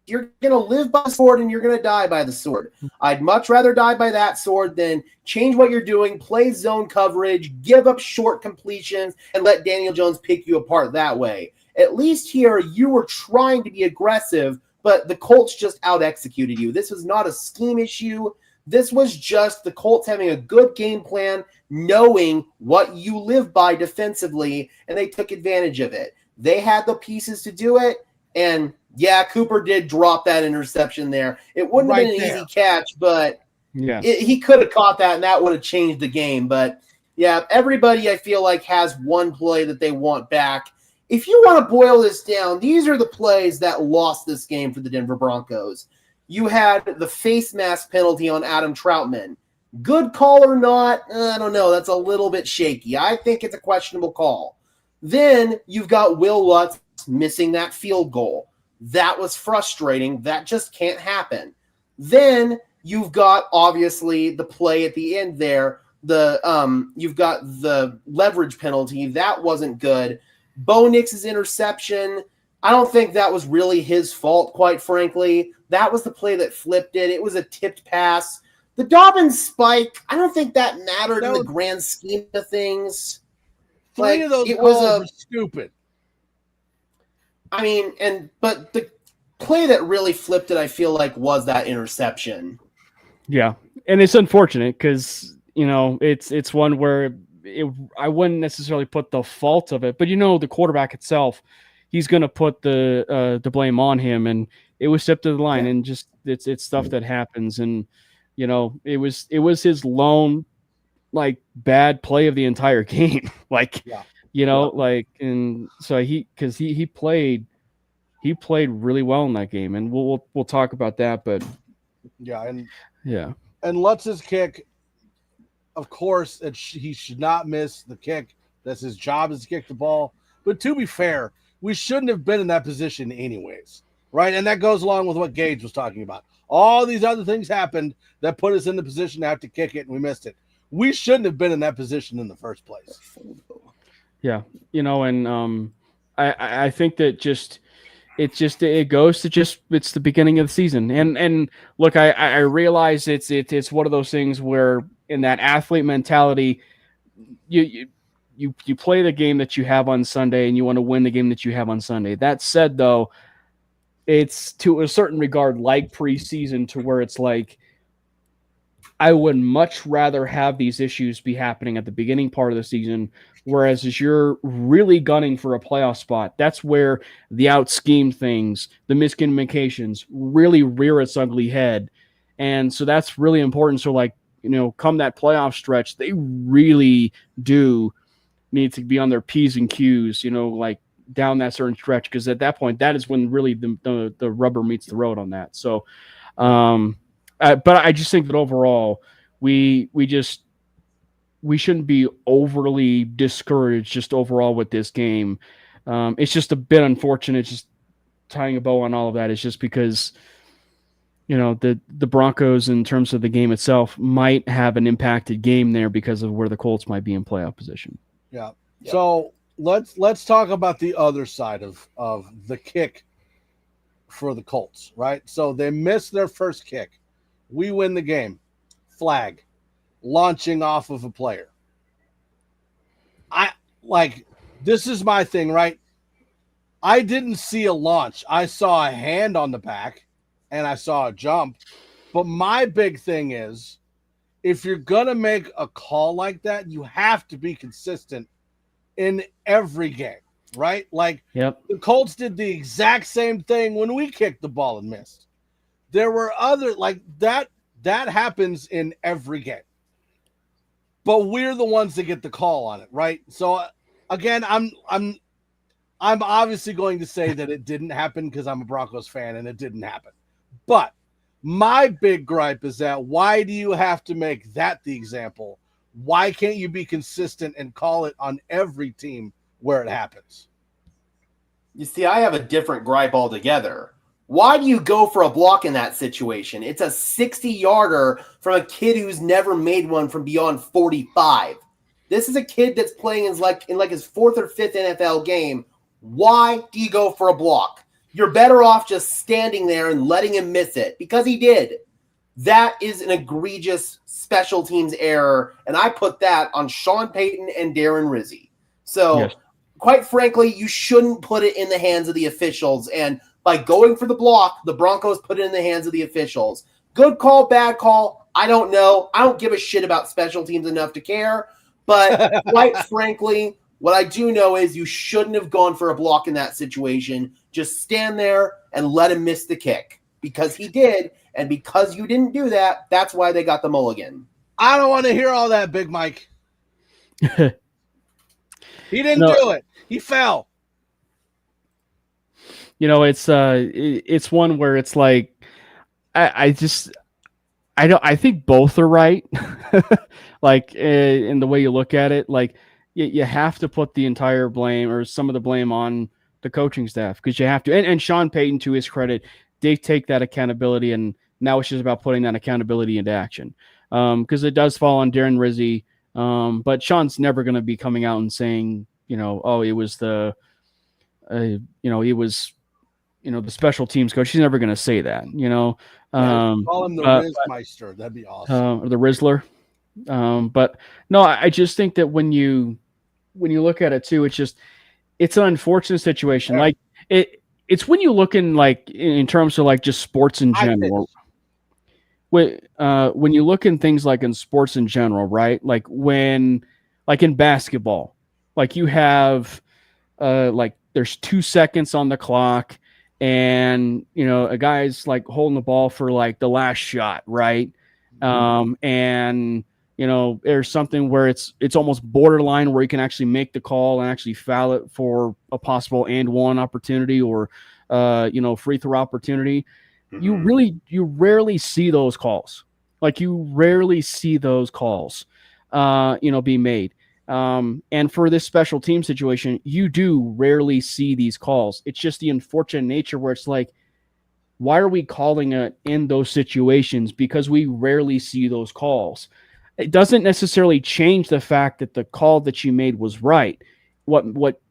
C: you're going to live by the sword and you're going to die by the sword. I'd much rather die by that sword than change what you're doing, play zone coverage, give up short completions, and let Daniel Jones pick you apart that way. At least here, you were trying to be aggressive, but the Colts just out-executed you. This was not a scheme issue. This was just the Colts having a good game plan, knowing what you live by defensively, and they took advantage of it. They had the pieces to do it, and yeah, Cooper did drop that interception there. It wouldn't have been an easy catch, but he could have caught that, and that would have changed the game. But, yeah, everybody, I feel like, has one play that they want back. If you want to boil this down, these are the plays that lost this game for the Denver Broncos. You had the face mask penalty on Adam Troutman. Good call or not, I don't know. That's a little bit shaky. I think it's a questionable call. Then you've got Will Lutz missing that field goal. That was frustrating. That just can't happen. Then you've got, obviously, the play at the end there. You've got the leverage penalty. That wasn't good. Bo Nix's interception, I don't think that was really his fault, quite frankly. That was the play that flipped it. It was a tipped pass. The Dobbins spike, I don't think that mattered in the grand scheme of things.
A: Three of those calls were stupid.
C: I mean, but the play that really flipped it, I feel like, was that interception.
B: Yeah, and it's unfortunate because, it's one where I wouldn't necessarily put the fault of it, but the quarterback itself, he's going to put the blame on him, and it was tipped to the line, and just it's stuff that happens, and it was his lone bad play of the entire game, and so he played really well in that game, and we'll talk about that, but
A: and Lutz's kick, of course, he should not miss the kick. That's his job, is to kick the ball. But to be fair, we shouldn't have been in that position anyways, right? And that goes along with what Gage was talking about. All these other things happened that put us in the position to have to kick it, and we missed it. We shouldn't have been in that position in the first place.
B: Yeah, and I think that it goes to it's the beginning of the season, and look, I realize it's one of those things where in that athlete mentality, you play the game that you have on Sunday, and you want to win the game that you have on Sunday. That said, though, it's to a certain regard like preseason, to where it's like, I would much rather have these issues be happening at the beginning part of the season, whereas as you're really gunning for a playoff spot, that's where the out scheme things, the miscommunications really rear its ugly head. And so that's really important. So, like, come that playoff stretch, they really do need to be on their P's and Q's, like down that certain stretch, because at that point, that is when really the rubber meets the road on that. So, but I just think that overall, we shouldn't be overly discouraged just overall with this game. It's just a bit unfortunate, just tying a bow on all of that. Is just because the Broncos, in terms of the game itself, might have an impacted game there because of where the Colts might be in playoff position.
A: Yeah. So let's talk about the other side of the kick for the Colts, right? So they missed their first kick. We win the game. Flag. Launching off of a player. This is my thing, right? I didn't see a launch. I saw a hand on the back and I saw a jump. But my big thing is, if you're going to make a call like that, you have to be consistent in every game, right? Like,
B: yep.
A: The Colts did the exact same thing when we kicked the ball and missed. There were other like that happens in every game. But we're the ones that get the call on it, right? So again, I'm obviously going to say that it didn't happen because I'm a Broncos fan and it didn't happen. But my big gripe is that why do you have to make that the example? Why can't you be consistent and call it on every team where it happens?
C: You see, I have a different gripe altogether. Why do you go for a block in that situation? It's a 60-yarder from a kid who's never made one from beyond 45. This is a kid that's playing in his fourth or fifth NFL game. Why do you go for a block? You're better off just standing there and letting him miss it, because he did. That is an egregious special teams error, and I put that on Sean Payton and Darren Rizzi. So, yes. Quite frankly, you shouldn't put it in the hands of the officials, and by going for the block, the Broncos put it in the hands of the officials. Good call, bad call, I don't know. I don't give a shit about special teams enough to care. But quite frankly, what I do know is you shouldn't have gone for a block in that situation. Just stand there and let him miss the kick. Because he did, and because you didn't do that, that's why they got the mulligan.
A: I don't want to hear all that, Big Mike. He didn't do it. He fell.
B: It's one where it's like, I think both are right. Like, in the way you look at it, like you have to put the entire blame or some of the blame on the coaching staff, because you have to. And Sean Payton, to his credit, they take that accountability, and now it's just about putting that accountability into action. Because it does fall on Darren Rizzi, but Sean's never going to be coming out and saying, oh, it was the special teams coach. He's never going to say that,
A: call him the Rizmeister. That'd be awesome.
B: Or the Rizzler. But no, I just think that when you look at it too, it's an unfortunate situation. Yeah. Like it's when you look in terms of like just sports in general. When you look in things like in sports in general, right? Like in basketball, like you have there's 2 seconds on the clock, and a guy's like holding the ball for like the last shot, right? And there's something where it's almost borderline where you can actually make the call and actually foul it for a possible and one opportunity or free throw opportunity. Mm-hmm. You rarely see those calls. Like, you rarely see those calls be made. And for this special team situation, you do rarely see these calls. It's just the unfortunate nature where it's like, why are we calling it in those situations? Because we rarely see those calls. It doesn't necessarily change the fact that the call that you made was right. What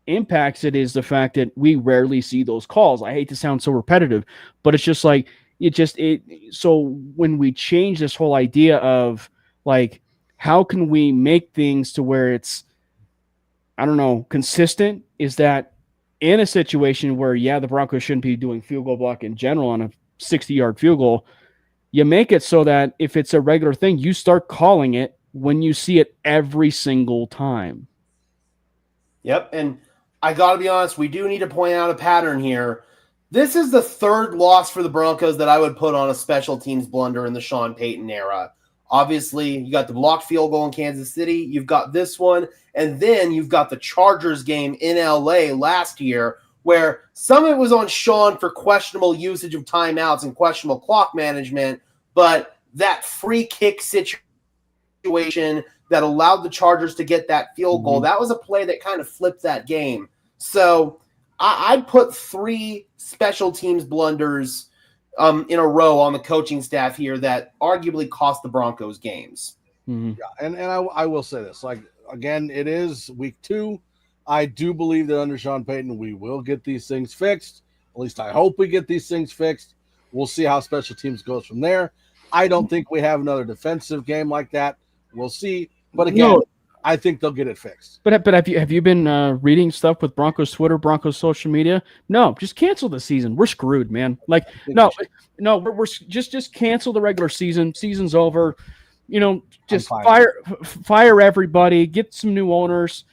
B: impacts it is the fact that we rarely see those calls. I hate to sound so repetitive, but it's just like, so when we change this whole idea of like, how can we make things to where it's, I don't know, consistent, is that in a situation where, the Broncos shouldn't be doing field goal block in general on a 60-yard field goal, you make it so that if it's a regular thing, you start calling it when you see it every single time.
C: Yep, and I got to be honest, we do need to point out a pattern here. This is the third loss for the Broncos that I would put on a special teams blunder in the Sean Payton era. Obviously, you got the blocked field goal in Kansas City. You've got this one, and then you've got the Chargers game in LA last year, where some of it was on Sean for questionable usage of timeouts and questionable clock management, but that free kick situation that allowed the Chargers to get that field goal, that was a play that kind of flipped that game. So I'd put 3 special teams blunders in a row on the coaching staff here that arguably cost the Broncos games.
A: Yeah, and I will say this, like, again, it is week 2. I do believe that under Sean Payton, we will get these things fixed. At least I hope we get these things fixed. We'll see how special teams goes from there. I don't think we have another defensive game like that. We'll see. But again, I think they'll get it fixed.
B: But have you been reading stuff with Broncos Twitter, Broncos social media? No, just cancel the season. We're screwed, man. Like, we're just cancel the regular season. Season's over. Just fire everybody. Get some new owners.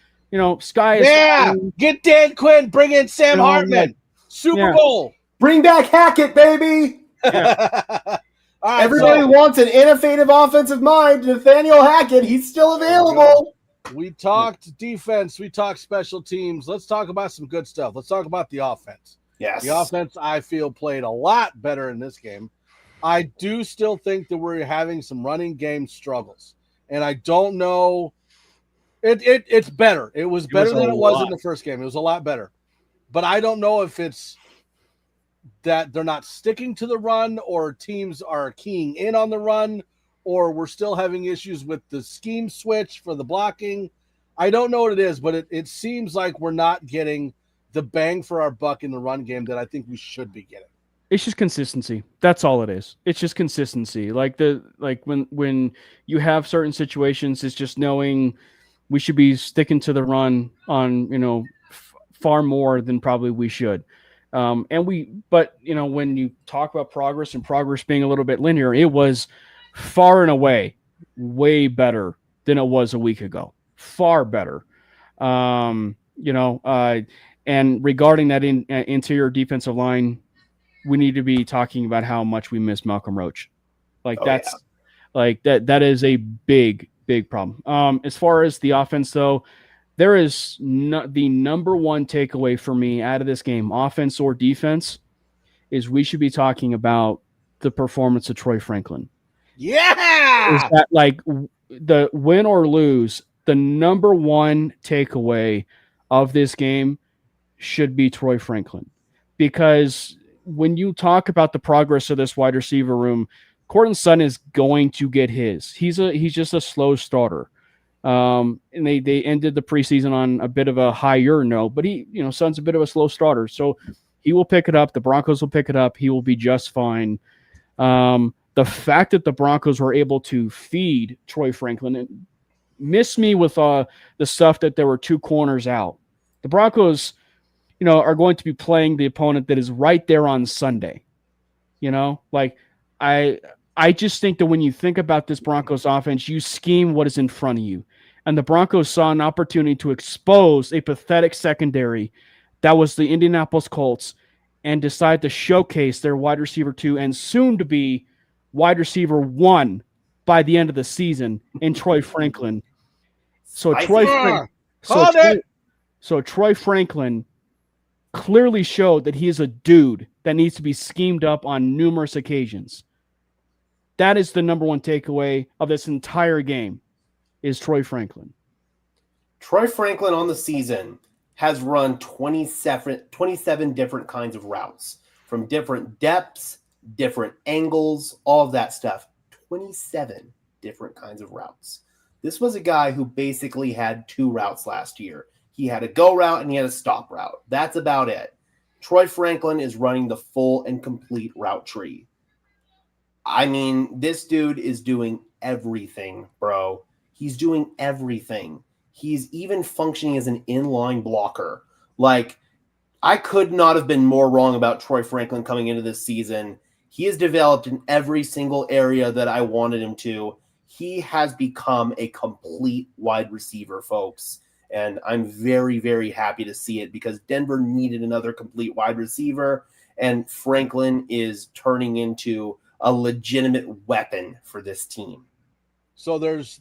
B: Sky is
A: get Dan Quinn. Bring in Sam Hartman. Super Bowl.
C: Bring back Hackett, baby.
A: All right,
C: everybody wants an innovative offensive mind. Nathaniel Hackett, he's still available.
A: We talked defense. We talked special teams. Let's talk about some good stuff. Let's talk about the offense.
C: Yes.
A: The offense, I feel, played a lot better in this game. I do still think that we're having some running game struggles. And I don't know. It's better. It was better than it was in the first game. It was a lot better. But I don't know if it's that they're not sticking to the run, or teams are keying in on the run, or we're still having issues with the scheme switch for the blocking. I don't know what it is, but it seems like we're not getting the bang for our buck in the run game that I think we should be getting.
B: It's just consistency. That's all it is. It's just consistency. Like when you have certain situations, it's just knowing we should be sticking to the run on, far more than probably we should. But when you talk about progress and progress being a little bit linear, it was far and away way better than it was a week ago. Far better. And regarding that interior defensive line, we need to be talking about how much we miss Malcolm Roach. That is a big problem. As far as the offense, though, there is the number one takeaway for me out of this game, offense or defense, is we should be talking about the performance of Troy Franklin.
A: Yeah!
B: Is that, like, the win or lose, the number one takeaway of this game should be Troy Franklin. Because when you talk about the progress of this wide receiver room, Courtland Sutton is going to get his. He's just a slow starter. And they ended the preseason on a bit of a higher note, but Sutton's a bit of a slow starter. So he will pick it up. The Broncos will pick it up. He will be just fine. The fact that the Broncos were able to feed Troy Franklin and miss me with the stuff that there were 2 corners out. The Broncos, are going to be playing the opponent that is right there on Sunday. I just think that when you think about this Broncos offense, you scheme what is in front of you. And the Broncos saw an opportunity to expose a pathetic secondary that was the Indianapolis Colts and decide to showcase their wide receiver 2 and soon to be wide receiver 1 by the end of the season in Troy Franklin. So Troy Franklin clearly showed that he is a dude that needs to be schemed up on numerous occasions. That is the number one takeaway of this entire game, is Troy Franklin.
C: Troy Franklin on the season has run 27 different kinds of routes, from different depths, different angles, all of that stuff. 27 different kinds of routes. This was a guy who basically had 2 routes last year. He had a go route and he had a stop route. That's about it. Troy Franklin is running the full and complete route tree. I mean, this dude is doing everything, bro. He's doing everything. He's even functioning as an inline blocker. Like, I could not have been more wrong about Troy Franklin coming into this season. He has developed in every single area that I wanted him to. He has become a complete wide receiver, folks. And I'm very, very happy to see it because Denver needed another complete wide receiver, and Franklin is turning into a legitimate weapon for this team.
A: So there's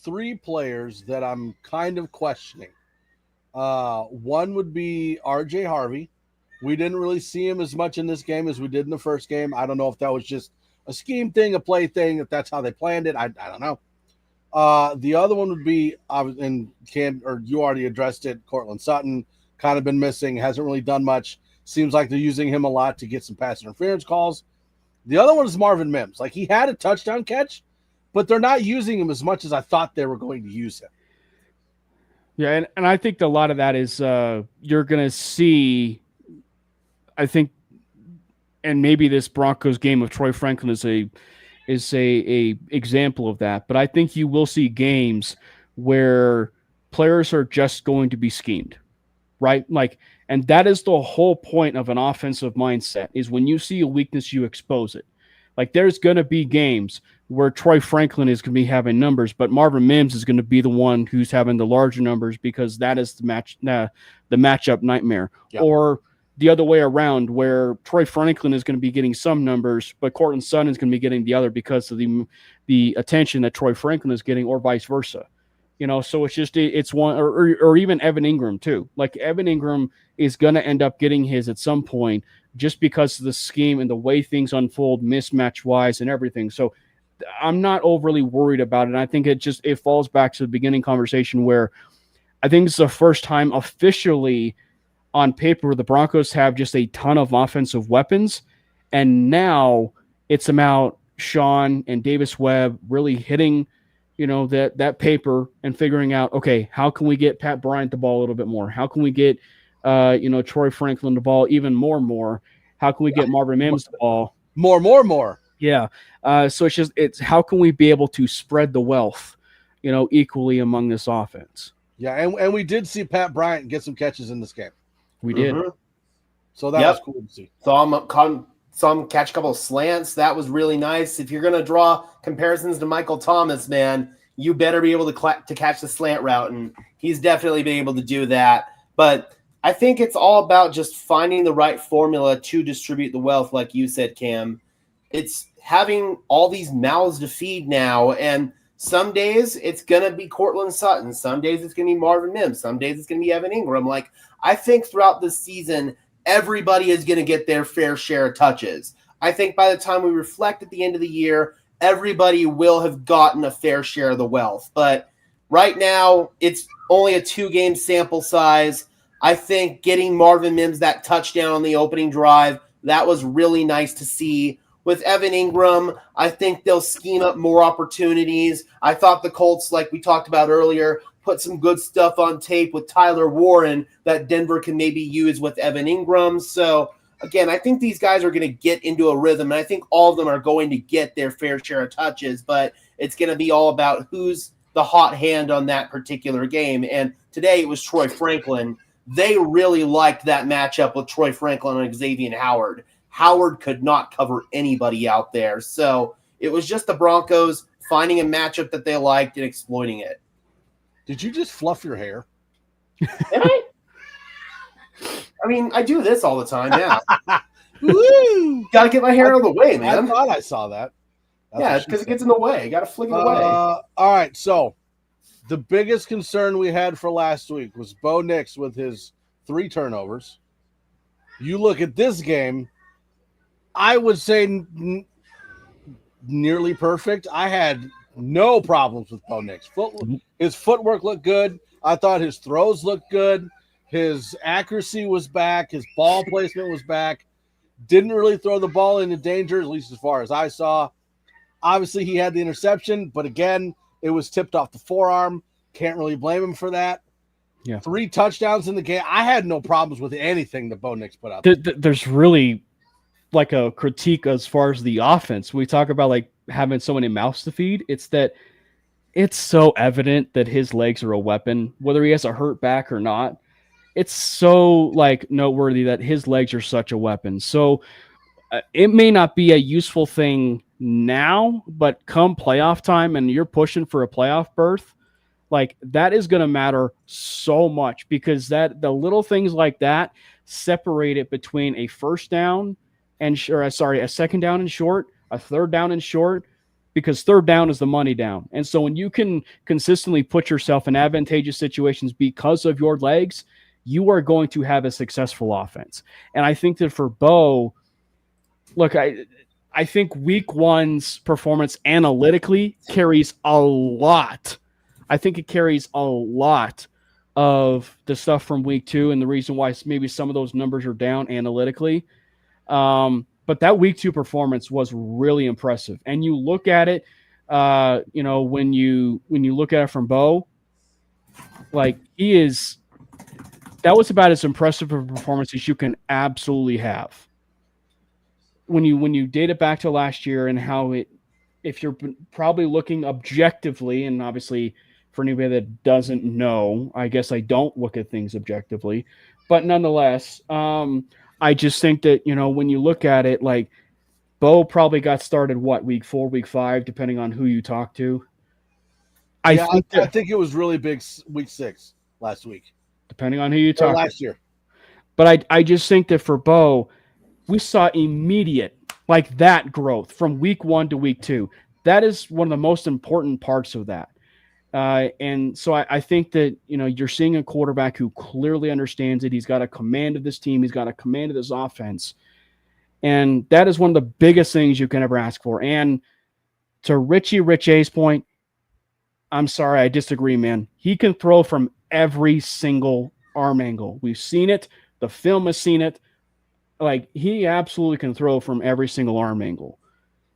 A: 3 players that I'm kind of questioning. One would be RJ Harvey. We didn't really see him as much in this game as we did in the first game. I don't know if that was just a scheme thing, a play thing, if that's how they planned it. I don't know. The other one would be, and you already addressed it, Cortland Sutton, kind of been missing, hasn't really done much. Seems like they're using him a lot to get some pass interference calls. The other one is Marvin Mims. Like, he had a touchdown catch, but they're not using him as much as I thought they were going to use him.
B: Yeah, and I think a lot of that is you're going to see, I think, and maybe this Broncos game of Troy Franklin is a example of that. But I think you will see games where players are just going to be schemed, right? Like, and that is the whole point of an offensive mindset, is when you see a weakness, you expose it. Like, there's going to be games where Troy Franklin is going to be having numbers, but Marvin Mims is going to be the one who's having the larger numbers because that is the matchup nightmare. Yep. Or the other way around, where Troy Franklin is going to be getting some numbers, but Cortland Sutton is going to be getting the other because of the attention that Troy Franklin is getting, or vice versa. You know, so it's one, or even Evan Ingram too. Like, Evan Ingram is going to end up getting his at some point just because of the scheme and the way things unfold mismatch wise and everything. So I'm not overly worried about it. And I think it falls back to the beginning conversation where I think it's the first time officially on paper the Broncos have just a ton of offensive weapons. And now it's about Sean and Davis Webb really hitting, that paper and figuring out, okay, how can we get Pat Bryant the ball a little bit more? How can we get, Troy Franklin the ball even more? How can we get Marvin Mims the ball?
A: More.
B: Yeah. So it's how can we be able to spread the wealth, equally among this offense?
A: Yeah. And we did see Pat Bryant get some catches in this game.
B: We did.
A: So that was cool to see.
C: Saw him catch a couple of slants. That was really nice. If you're going to draw comparisons to Michael Thomas, man, you better be able to catch the slant route. And he's definitely been able to do that. But I think it's all about just finding the right formula to distribute the wealth, like you said, Cam. It's having all these mouths to feed now. And some days it's going to be Cortland Sutton. Some days it's going to be Marvin Mims. Some days it's going to be Evan Ingram. Like, I think throughout this season, everybody is going to get their fair share of touches. I think by the time we reflect at the end of the year, everybody will have gotten a fair share of the wealth. But right now, it's only a 2-game sample size. I think getting Marvin Mims that touchdown on the opening drive, that was really nice to see. With Evan Ingram, I think they'll scheme up more opportunities. I thought the Colts, like we talked about earlier, put some good stuff on tape with Tyler Warren that Denver can maybe use with Evan Ingram. So, again, I think these guys are going to get into a rhythm, and I think all of them are going to get their fair share of touches, but it's going to be all about who's the hot hand on that particular game. And today it was Troy Franklin. They really liked that matchup with Troy Franklin and Xavier Howard. Howard could not cover anybody out there. So it was just the Broncos finding a matchup that they liked and exploiting it.
A: Did you just fluff your hair?
C: Did I? I mean, I do this all the time, yeah.
A: Woo!
C: Got to get my hair out of the way, man.
A: I thought I saw that.
C: Yeah, it's because it gets in the way. Got to flick it away.
A: All right, so the biggest concern we had for last week was Bo Nix with his 3 turnovers. You look at this game, I would say nearly perfect. I had no problems with Bo Nix. His footwork looked good. I thought his throws looked good. His accuracy was back. His ball placement was back. Didn't really throw the ball into danger, at least as far as I saw. Obviously, he had the interception, but again, it was tipped off the forearm. Can't really blame him for that.
B: Yeah.
A: 3 touchdowns in the game. I had no problems with anything that Bo Nix put out.
B: There's really like a critique as far as the offense. We talk about like having so many mouths to feed. It's that it's so evident that his legs are a weapon, whether he has a hurt back or not. it's so like noteworthy that his legs are such a weapon. So it may not be a useful thing now, but come playoff time and you're pushing for a playoff berth, like that is going to matter so much because the little things like that separate it between a first down and a second down and short, a third down and short, because third down is the money down. And so when you can consistently put yourself in advantageous situations because of your legs, you are going to have a successful offense. And I think that for Bo, look, I think week one's performance analytically carries a lot. I think it carries a lot of the stuff from week two and the reason why maybe some of those numbers are down analytically. But that week two performance was really impressive. And you look at it, when you look at it from Bo, like that was about as impressive a performance as you can absolutely have. When you date it back to last year and how if you're probably looking objectively, and obviously for anybody that doesn't know, I guess I don't look at things objectively, but nonetheless, I just think that, when you look at it, like Bo probably got started, week 4, week 5, depending on who you talk to.
A: I think it was really big week 6 last week.
B: Depending on who you talk to.
A: Last year.
B: But I just think that for Bo, we saw immediate, like that growth from week 1 to week 2. That is one of the most important parts of that. And so I think that, you're seeing a quarterback who clearly understands it. He's got a command of this team. He's got a command of this offense. And that is one of the biggest things you can ever ask for. And to Rich A's point, I'm sorry, I disagree, man. He can throw from every single arm angle. We've seen it. The film has seen it. Like, he absolutely can throw from every single arm angle.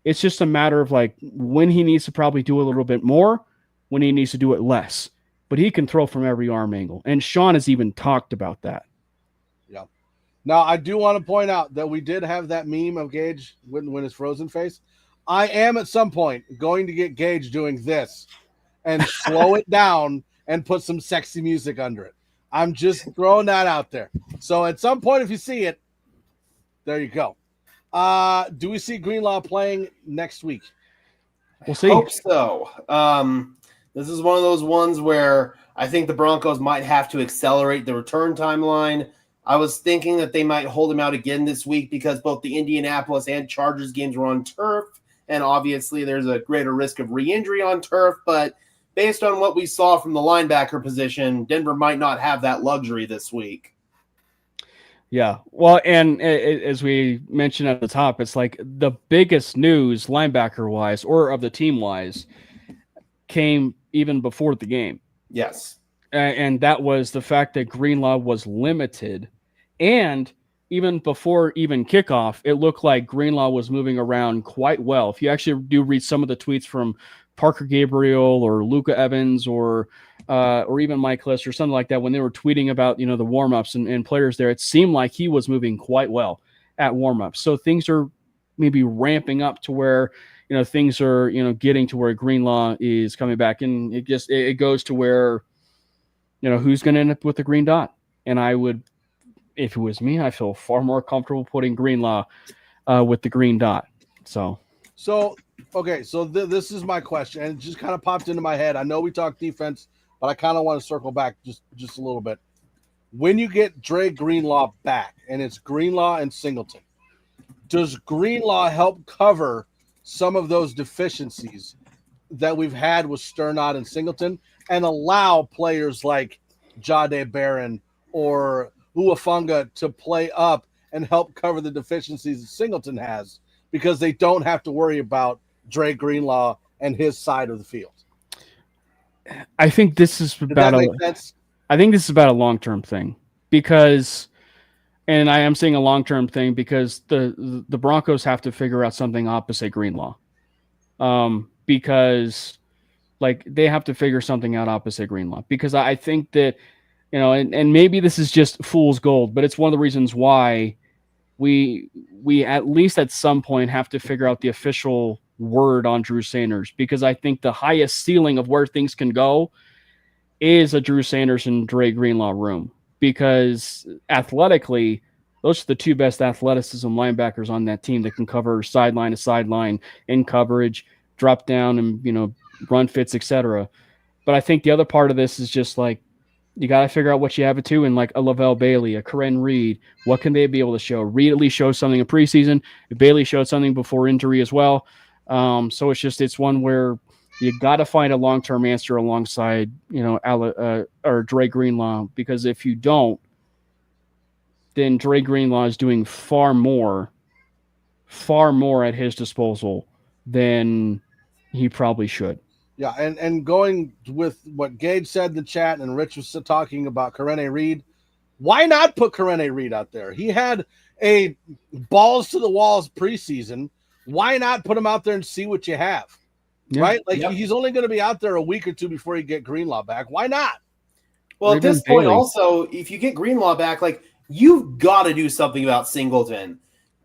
B: It's just a matter of, like, when he needs to probably do a little bit more, when he needs to do it less. But he can throw from every arm angle. And Sean has even talked about that.
A: Yeah. Now, I do want to point out that we did have that meme of Gage when his frozen face. I am at some point going to get Gage doing this and slow it down and put some sexy music under it. I'm just throwing that out there. So at some point, if you see it, there you go. Do we see Greenlaw playing next week?
B: We'll see.
C: Hope so. This is one of those ones where I think the Broncos might have to accelerate the return timeline. I was thinking that they might hold him out again this week because both the Indianapolis and Chargers games were on turf, and obviously there's a greater risk of re-injury on turf, but based on what we saw from the linebacker position, Denver might not have that luxury this week.
B: Yeah. Well, and as we mentioned at the top, it's like the biggest news linebacker-wise or of the team-wise came even before the game.
C: Yes.
B: And that was the fact that Greenlaw was limited. And even before kickoff, it looked like Greenlaw was moving around quite well. If you actually do read some of the tweets from Parker Gabriel or Luca Evans or even Mike Liss or something like that, when they were tweeting about, the warm-ups and players there, it seemed like he was moving quite well at warm-ups. So things are maybe ramping up to where, things are, getting to where Greenlaw is coming back. And it goes to where, who's going to end up with the green dot. And I would, if it was me, I feel far more comfortable putting Greenlaw with the green dot. So okay, so this is my question, and it just kind of popped into my head. I know we talked defense, but I kind of want to circle back just a little bit. When you get Dre Greenlaw back, and it's Greenlaw and Singleton, does Greenlaw help cover some of those deficiencies that we've had with Sternot and Singleton and allow players like Jahdae Barron or Uafunga to play up and help cover the deficiencies that Singleton has because they don't have to worry about Dre Greenlaw and his side of the field? I think this is about a long-term thing because, and I am saying a long-term thing because the Broncos have to figure out something opposite Greenlaw, because like they have to figure something out opposite Greenlaw because I think that, and maybe this is just fool's gold, but it's one of the reasons why we at least at some point have to figure out the official word on Drew Sanders, because I think the highest ceiling of where things can go is a Drew Sanders and Dre Greenlaw room. because athletically, those are the two best athleticism linebackers on that team that can cover sideline to sideline in coverage, drop down, and run fits, etc. But I think the other part of this is just like you got to figure out what you have it to, and like a Lavelle Bailey, a Karen Reed, what can they be able to show? Reed at least showed something in preseason. Bailey showed something before injury as well. So it's one where you got to find a long-term answer alongside or Dre Greenlaw, because if you don't, then Dre Greenlaw is doing far more at his disposal than he probably should.
A: Yeah, and going with what Gage said in the chat, and Rich was talking about Karene Reed, why not put Karene Reed out there? He had a balls to the walls preseason. Why not put him out there and see what you have? Yeah. Right? Like he's only going to be out there a week or two before you get Greenlaw back. Why not?
C: Well, at this point, also, if you get Greenlaw back, like you've got to do something about Singleton.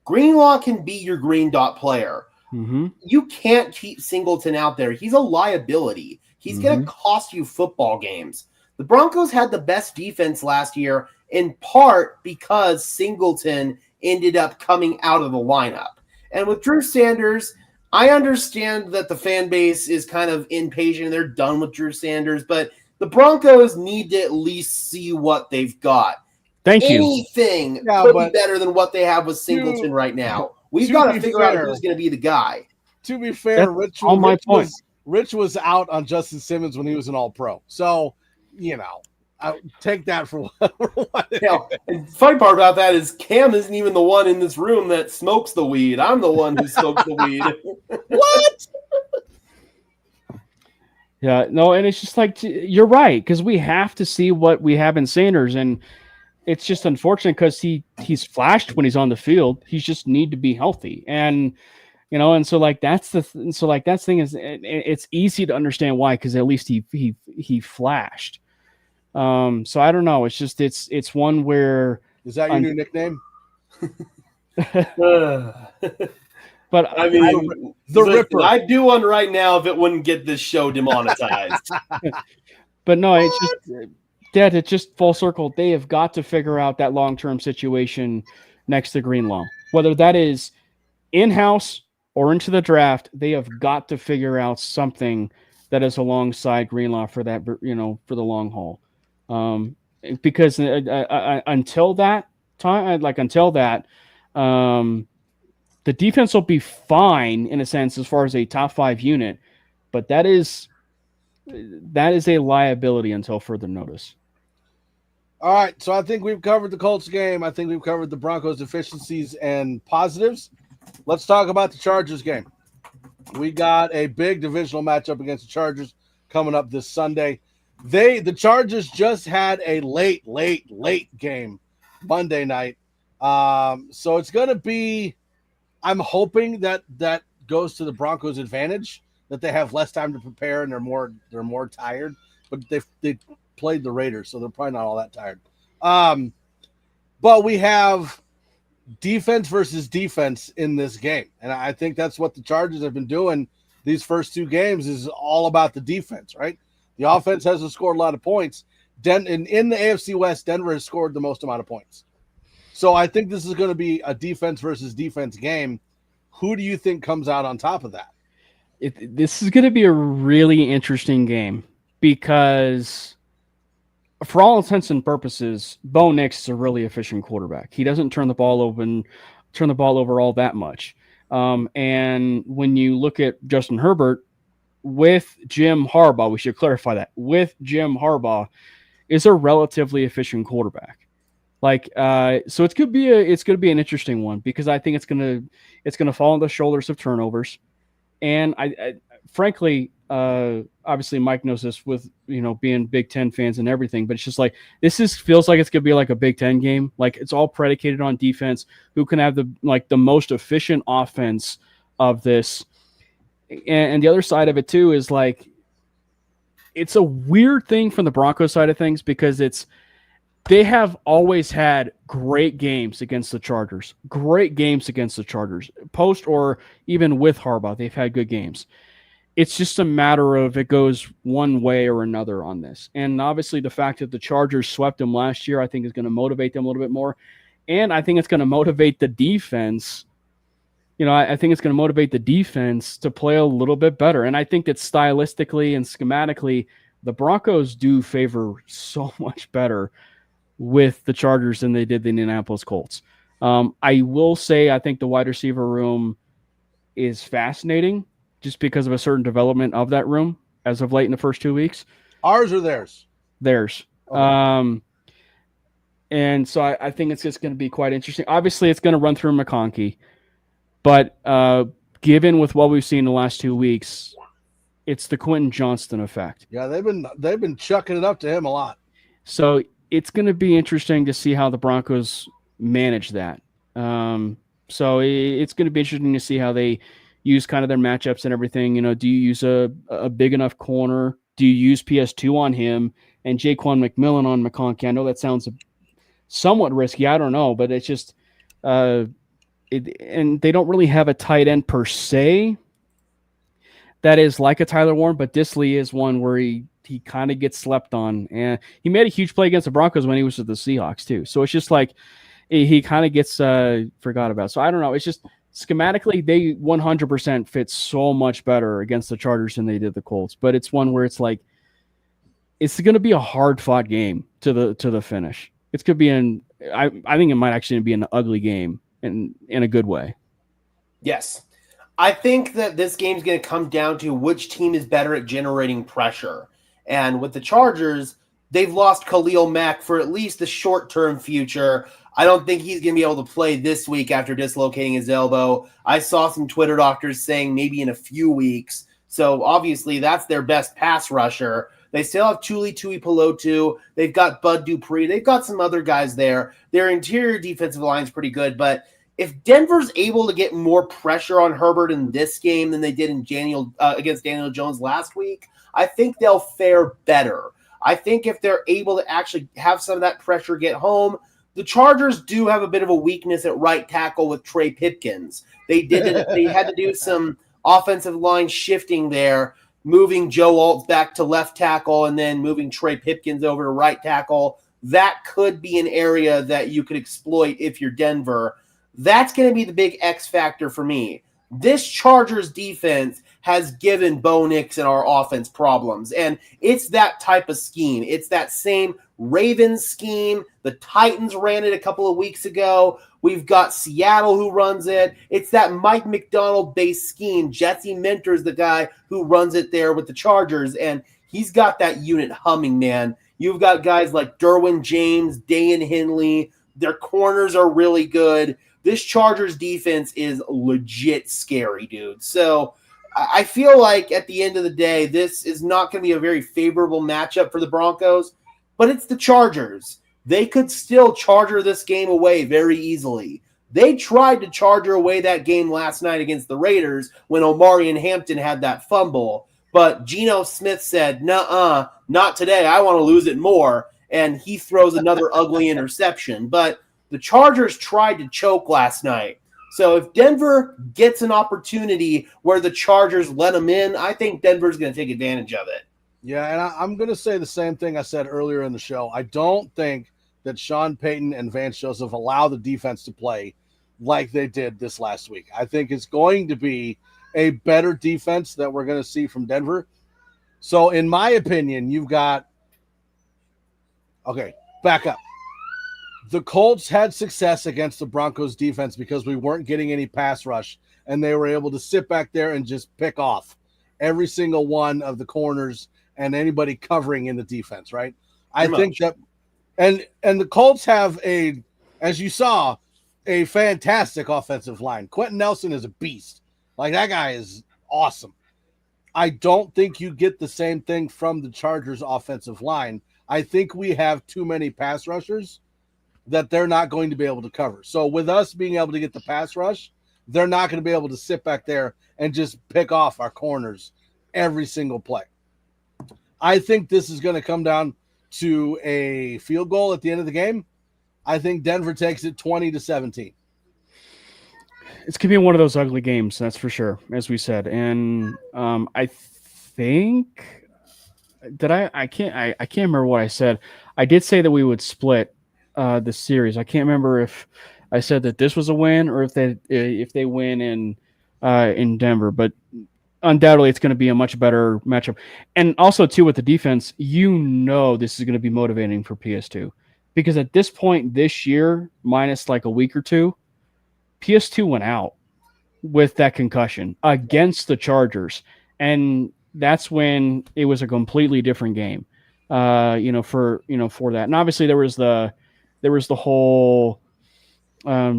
C: Greenlaw can be your green dot player.
B: Mm-hmm.
C: You can't keep Singleton out there. He's a liability. He's going to cost you football games. The Broncos had the best defense last year in part because Singleton ended up coming out of the lineup. And with Drew Sanders, I understand that the fan base is kind of impatient. They're done with Drew Sanders, but the Broncos need to at least see what they've got.
B: Thank you.
C: Anything could be better than what they have with Singleton right now. We've got to figure out who's going to be the guy.
A: To be fair, Rich was out on Justin Simmons when he was an All-Pro. So, I take that for what it is.
C: And the funny part about that is Cam isn't even the one in this room that smokes the weed. I'm the one who smokes the weed.
A: What?
B: Yeah, no, and it's just like, you're right, because we have to see what we have in Sanders, and it's just unfortunate because he's flashed when he's on the field. He just need to be healthy, and and so like that's the thing is it's easy to understand why, because at least he flashed. So I don't know. It's just it's one where
A: is that your new nickname?
C: But I mean, the Ripper. I'd do one right now if it wouldn't get this show demonetized.
B: But no, it's just. Dad, it's just full circle. They have got to figure out that long-term situation next to Greenlaw. Whether that is in-house or into the draft, they have got to figure out something that is alongside Greenlaw for that, for the long haul. Because until that time, the defense will be fine in a sense as far as a top 5 unit, but that is a liability until further notice.
A: All right, so I think we've covered the Colts game. I think we've covered the Broncos' deficiencies and positives. Let's talk about the Chargers game. We got a big divisional matchup against the Chargers coming up this Sunday. The Chargers just had a late game Monday night. So it's going to be, I'm hoping that goes to the Broncos' advantage, that they have less time to prepare and they're more tired. But they played the Raiders, so they're probably not all that tired. But we have defense versus defense in this game, and I think that's what the Chargers have been doing these first 2 games is all about the defense, right? The offense hasn't scored a lot of points. In the AFC West, Denver has scored the most amount of points. So I think this is going to be a defense versus defense game. Who do you think comes out on top of that?
B: This is going to be a really interesting game because for all intents and purposes, Bo Nix is a really efficient quarterback. He doesn't turn the ball over all that much. And when you look at Justin Herbert with Jim Harbaugh, we should clarify that with Jim Harbaugh is a relatively efficient quarterback. So it's going to be an interesting one because I think it's going to fall on the shoulders of turnovers. And I frankly, obviously Mike knows this with, being Big Ten fans and everything, but it's just like, feels like it's going to be like a Big Ten game. Like it's all predicated on defense, who can have the most efficient offense of this. And the other side of it too, is like, it's a weird thing from the Broncos side of things because they have always had great games against the Chargers. Post or even with Harbaugh, they've had good games. it's just a matter of it goes one way or another on this. And obviously the fact that the Chargers swept them last year, I think is going to motivate them a little bit more. And I think it's going to motivate the defense. I think it's going to motivate the defense to play a little bit better. And I think that stylistically and schematically, the Broncos do favor so much better with the Chargers than they did the Indianapolis Colts. I will say I think the wide receiver room is fascinating just because of a certain development of that room as of late in the first 2 weeks.
A: Ours or theirs?
B: Theirs. Okay. And so I think it's just going to be quite interesting. Obviously, it's going to run through McConkey. But given with what we've seen in the last 2 weeks, it's the Quentin Johnston effect.
A: Yeah, they've been chucking it up to him a lot.
B: So it's going to be interesting to see how the Broncos manage that. So it's going to be interesting to see how they use kind of their matchups and everything. Do you use a big enough corner? Do you use PS2 on him and Jaquan McMillan on McConkey? I know that sounds somewhat risky. I don't know, but it's just and they don't really have a tight end per se that is like a Tyler Warren, but Disley is one where he kind of gets slept on. And he made a huge play against the Broncos when he was with the Seahawks too. So it's just like he kind of gets forgot about. So I don't know. It's just schematically, they 100% fit so much better against the Chargers than they did the Colts. But it's one where it's like, it's going to be a hard-fought game to the finish. It's going to be I think it might actually be an ugly game in a good way.
C: Yes. I think that this game is going to come down to which team is better at generating pressure. And with the Chargers, they've lost Khalil Mack for at least the short-term future. I don't think he's going to be able to play this week after dislocating his elbow. I saw some Twitter doctors saying maybe in a few weeks. So obviously that's their best pass rusher. They still have Tuli Tuipulotu. They've got Bud Dupree. They've got some other guys there. Their interior defensive line is pretty good. But if Denver's able to get more pressure on Herbert in this game than they did in against Daniel Jones last week, I think they'll fare better. I think if they're able to actually have some of that pressure get home, the Chargers do have a bit of a weakness at right tackle with Trey Pipkins. They had to do some offensive line shifting there, moving Joe Alt back to left tackle and then moving Trey Pipkins over to right tackle. That could be an area that you could exploit if you're Denver. That's going to be the big X factor for me. This Chargers defense has given Bo Nix and our offense problems, and it's that type of scheme. It's that same Ravens scheme. The Titans ran it a couple of weeks ago. We've got Seattle who runs it. It's that Mike McDonald-based scheme. Jesse Minter's the guy who runs it there with the Chargers, and he's got that unit humming, man. You've got guys like Derwin James, Dayan Henley. Their corners are really good. This Chargers defense is legit scary, dude. So I feel like at the end of the day, this is not going to be a very favorable matchup for the Broncos, but it's the Chargers. They could still charger this game away very easily. They tried to charger away that game last night against the Raiders when Omarion Hampton had that fumble, but Geno Smith said, nuh-uh, not today. I want to lose it more, and he throws another ugly interception. But the Chargers tried to choke last night. So if Denver gets an opportunity where the Chargers let them in, I think Denver's going to take advantage of it.
A: Yeah, and I'm going to say the same thing I said earlier in the show. I don't think that Sean Payton and Vance Joseph allow the defense to play like they did this last week. I think it's going to be a better defense that we're going to see from Denver. So in my opinion, you've got – okay, back up. The Colts had success against the Broncos defense because we weren't getting any pass rush, and they were able to sit back there and just pick off every single one of the corners and anybody covering in the defense, right? I think that and the Colts have as you saw, a fantastic offensive line. Quentin Nelson is a beast. Like, that guy is awesome. I don't think you get the same thing from the Chargers offensive line. I think we have too many pass rushers that they're not going to be able to cover. So with us being able to get the pass rush, they're not going to be able to sit back there and just pick off our corners every single play. I think this is going to come down to a field goal at the end of the game. I think Denver takes it 20-17.
B: it's gonna be one of those ugly games, that's for sure, as we said. And I think I can't remember what I said. I did say that we would split the series. I can't remember if I said that this was a win or if they win in Denver, but undoubtedly it's going to be a much better matchup. And also too, with the defense, this is going to be motivating for PS2, because at this point this year, minus like a week or two, PS2 went out with that concussion against the Chargers, and that's when it was a completely different game. For that. And obviously there was the whole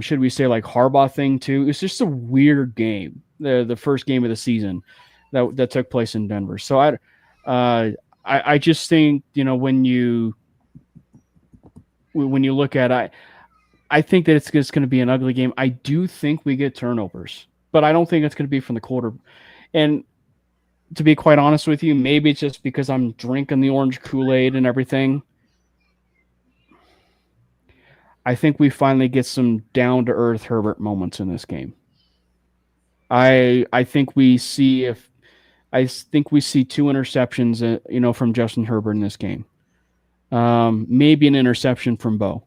B: should we say like Harbaugh thing too. It's just a weird game. The first game of the season that took place in Denver. So I just think, when you look at I think that it's going to be an ugly game. I do think we get turnovers, but I don't think it's going to be from the quarter. And to be quite honest with you, maybe it's just because I'm drinking the orange Kool-Aid and everything. I think we finally get some down-to-earth Herbert moments in this game. I think we see two interceptions, from Justin Herbert in this game. Maybe an interception from Bo.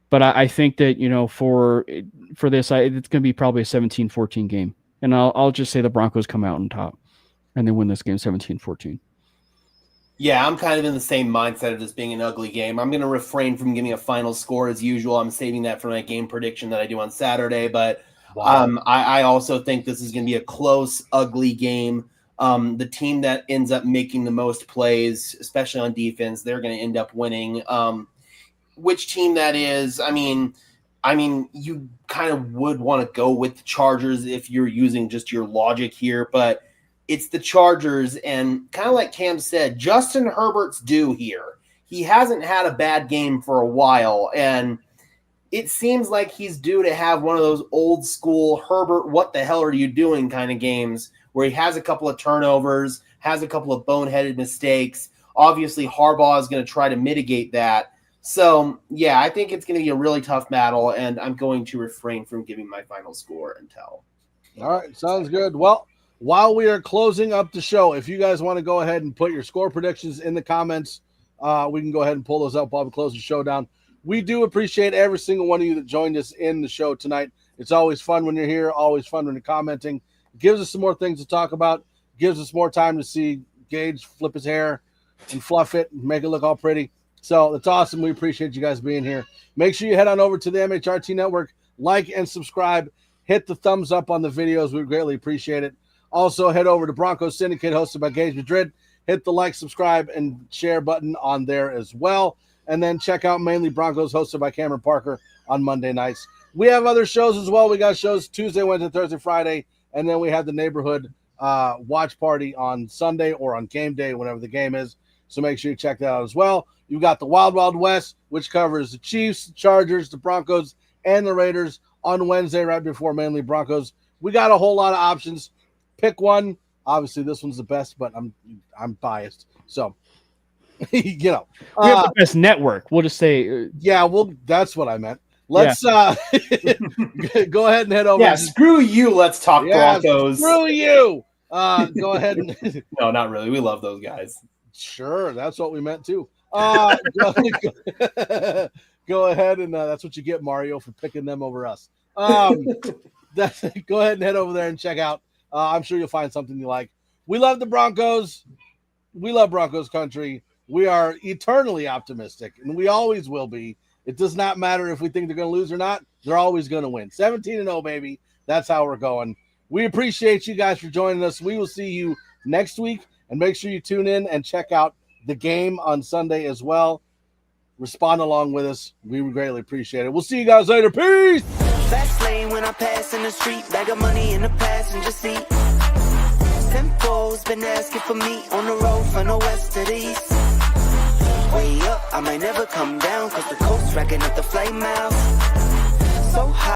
B: But I think that, for this, it's going to be probably a 17-14 game. And I'll just say the Broncos come out on top and they win this game 17-14.
C: Yeah, I'm kind of in the same mindset of this being an ugly game. I'm going to refrain from giving a final score as usual. I'm saving that for my game prediction that I do on Saturday. But I also think this is going to be a close, ugly game. The team that ends up making the most plays, especially on defense, they're going to end up winning. Which team that is, I mean, you kind of would want to go with the Chargers if you're using just your logic here, but it's the Chargers, and kind of like Cam said, Justin Herbert's due here. He hasn't had a bad game for a while, and it seems like he's due to have one of those old school Herbert, what the hell are you doing kind of games where he has a couple of turnovers, has a couple of boneheaded mistakes. Obviously, Harbaugh is going to try to mitigate that. So, yeah, I think it's going to be a really tough battle, and I'm going to refrain from giving my final score until.
A: All right, sounds good. Well, while we are closing up the show, if you guys want to go ahead and put your score predictions in the comments, we can go ahead and pull those up while we close the show down. We do appreciate every single one of you that joined us in the show tonight. It's always fun when you're here, always fun when you're commenting. It gives us some more things to talk about, gives us more time to see Gage flip his hair and fluff it and make it look all pretty. So it's awesome. We appreciate you guys being here. Make sure you head on over to the MHRT Network, like and subscribe. Hit the thumbs up on the videos. We greatly appreciate it. Also, head over to Broncos Syndicate, hosted by Gage Madrid. Hit the like, subscribe, and share button on there as well. And then check out Mainly Broncos, hosted by Cameron Parker on Monday nights. We have other shows as well. We got shows Tuesday, Wednesday, Thursday, Friday. And then we have the neighborhood watch party on Sunday or on game day, whenever the game is. So make sure you check that out as well. You've got the Wild Wild West, which covers the Chiefs, the Chargers, the Broncos, and the Raiders on Wednesday right before Mainly Broncos. We got a whole lot of options. Pick one. Obviously, this one's the best, but I'm biased. So, we have
B: the best network. We'll just say.
A: That's what I meant. Let's go ahead and head over.
C: Yeah, screw you. Let's talk Broncos.
A: Screw you. Go ahead.
C: No, not really. We love those guys.
A: Sure, that's what we meant too. Go ahead and that's what you get, Mario, for picking them over us. Go ahead and head over there and check out. I'm sure you'll find something you like. We love the Broncos. We love Broncos country. We are eternally optimistic, and we always will be. It does not matter if we think they're going to lose or not. They're always going to win. 17-0, baby. That's how we're going. We appreciate you guys for joining us. We will see you next week, and make sure you tune in and check out the game on Sunday as well. Respond along with us. We would greatly appreciate it. We'll see you guys later. Peace.
D: Fast lane when I pass in the street, bag of money in the passenger seat. Tempo's been asking for me on the road from the west to the east. Way up, I might never come down, cause the coast's racking up the flame miles. So high.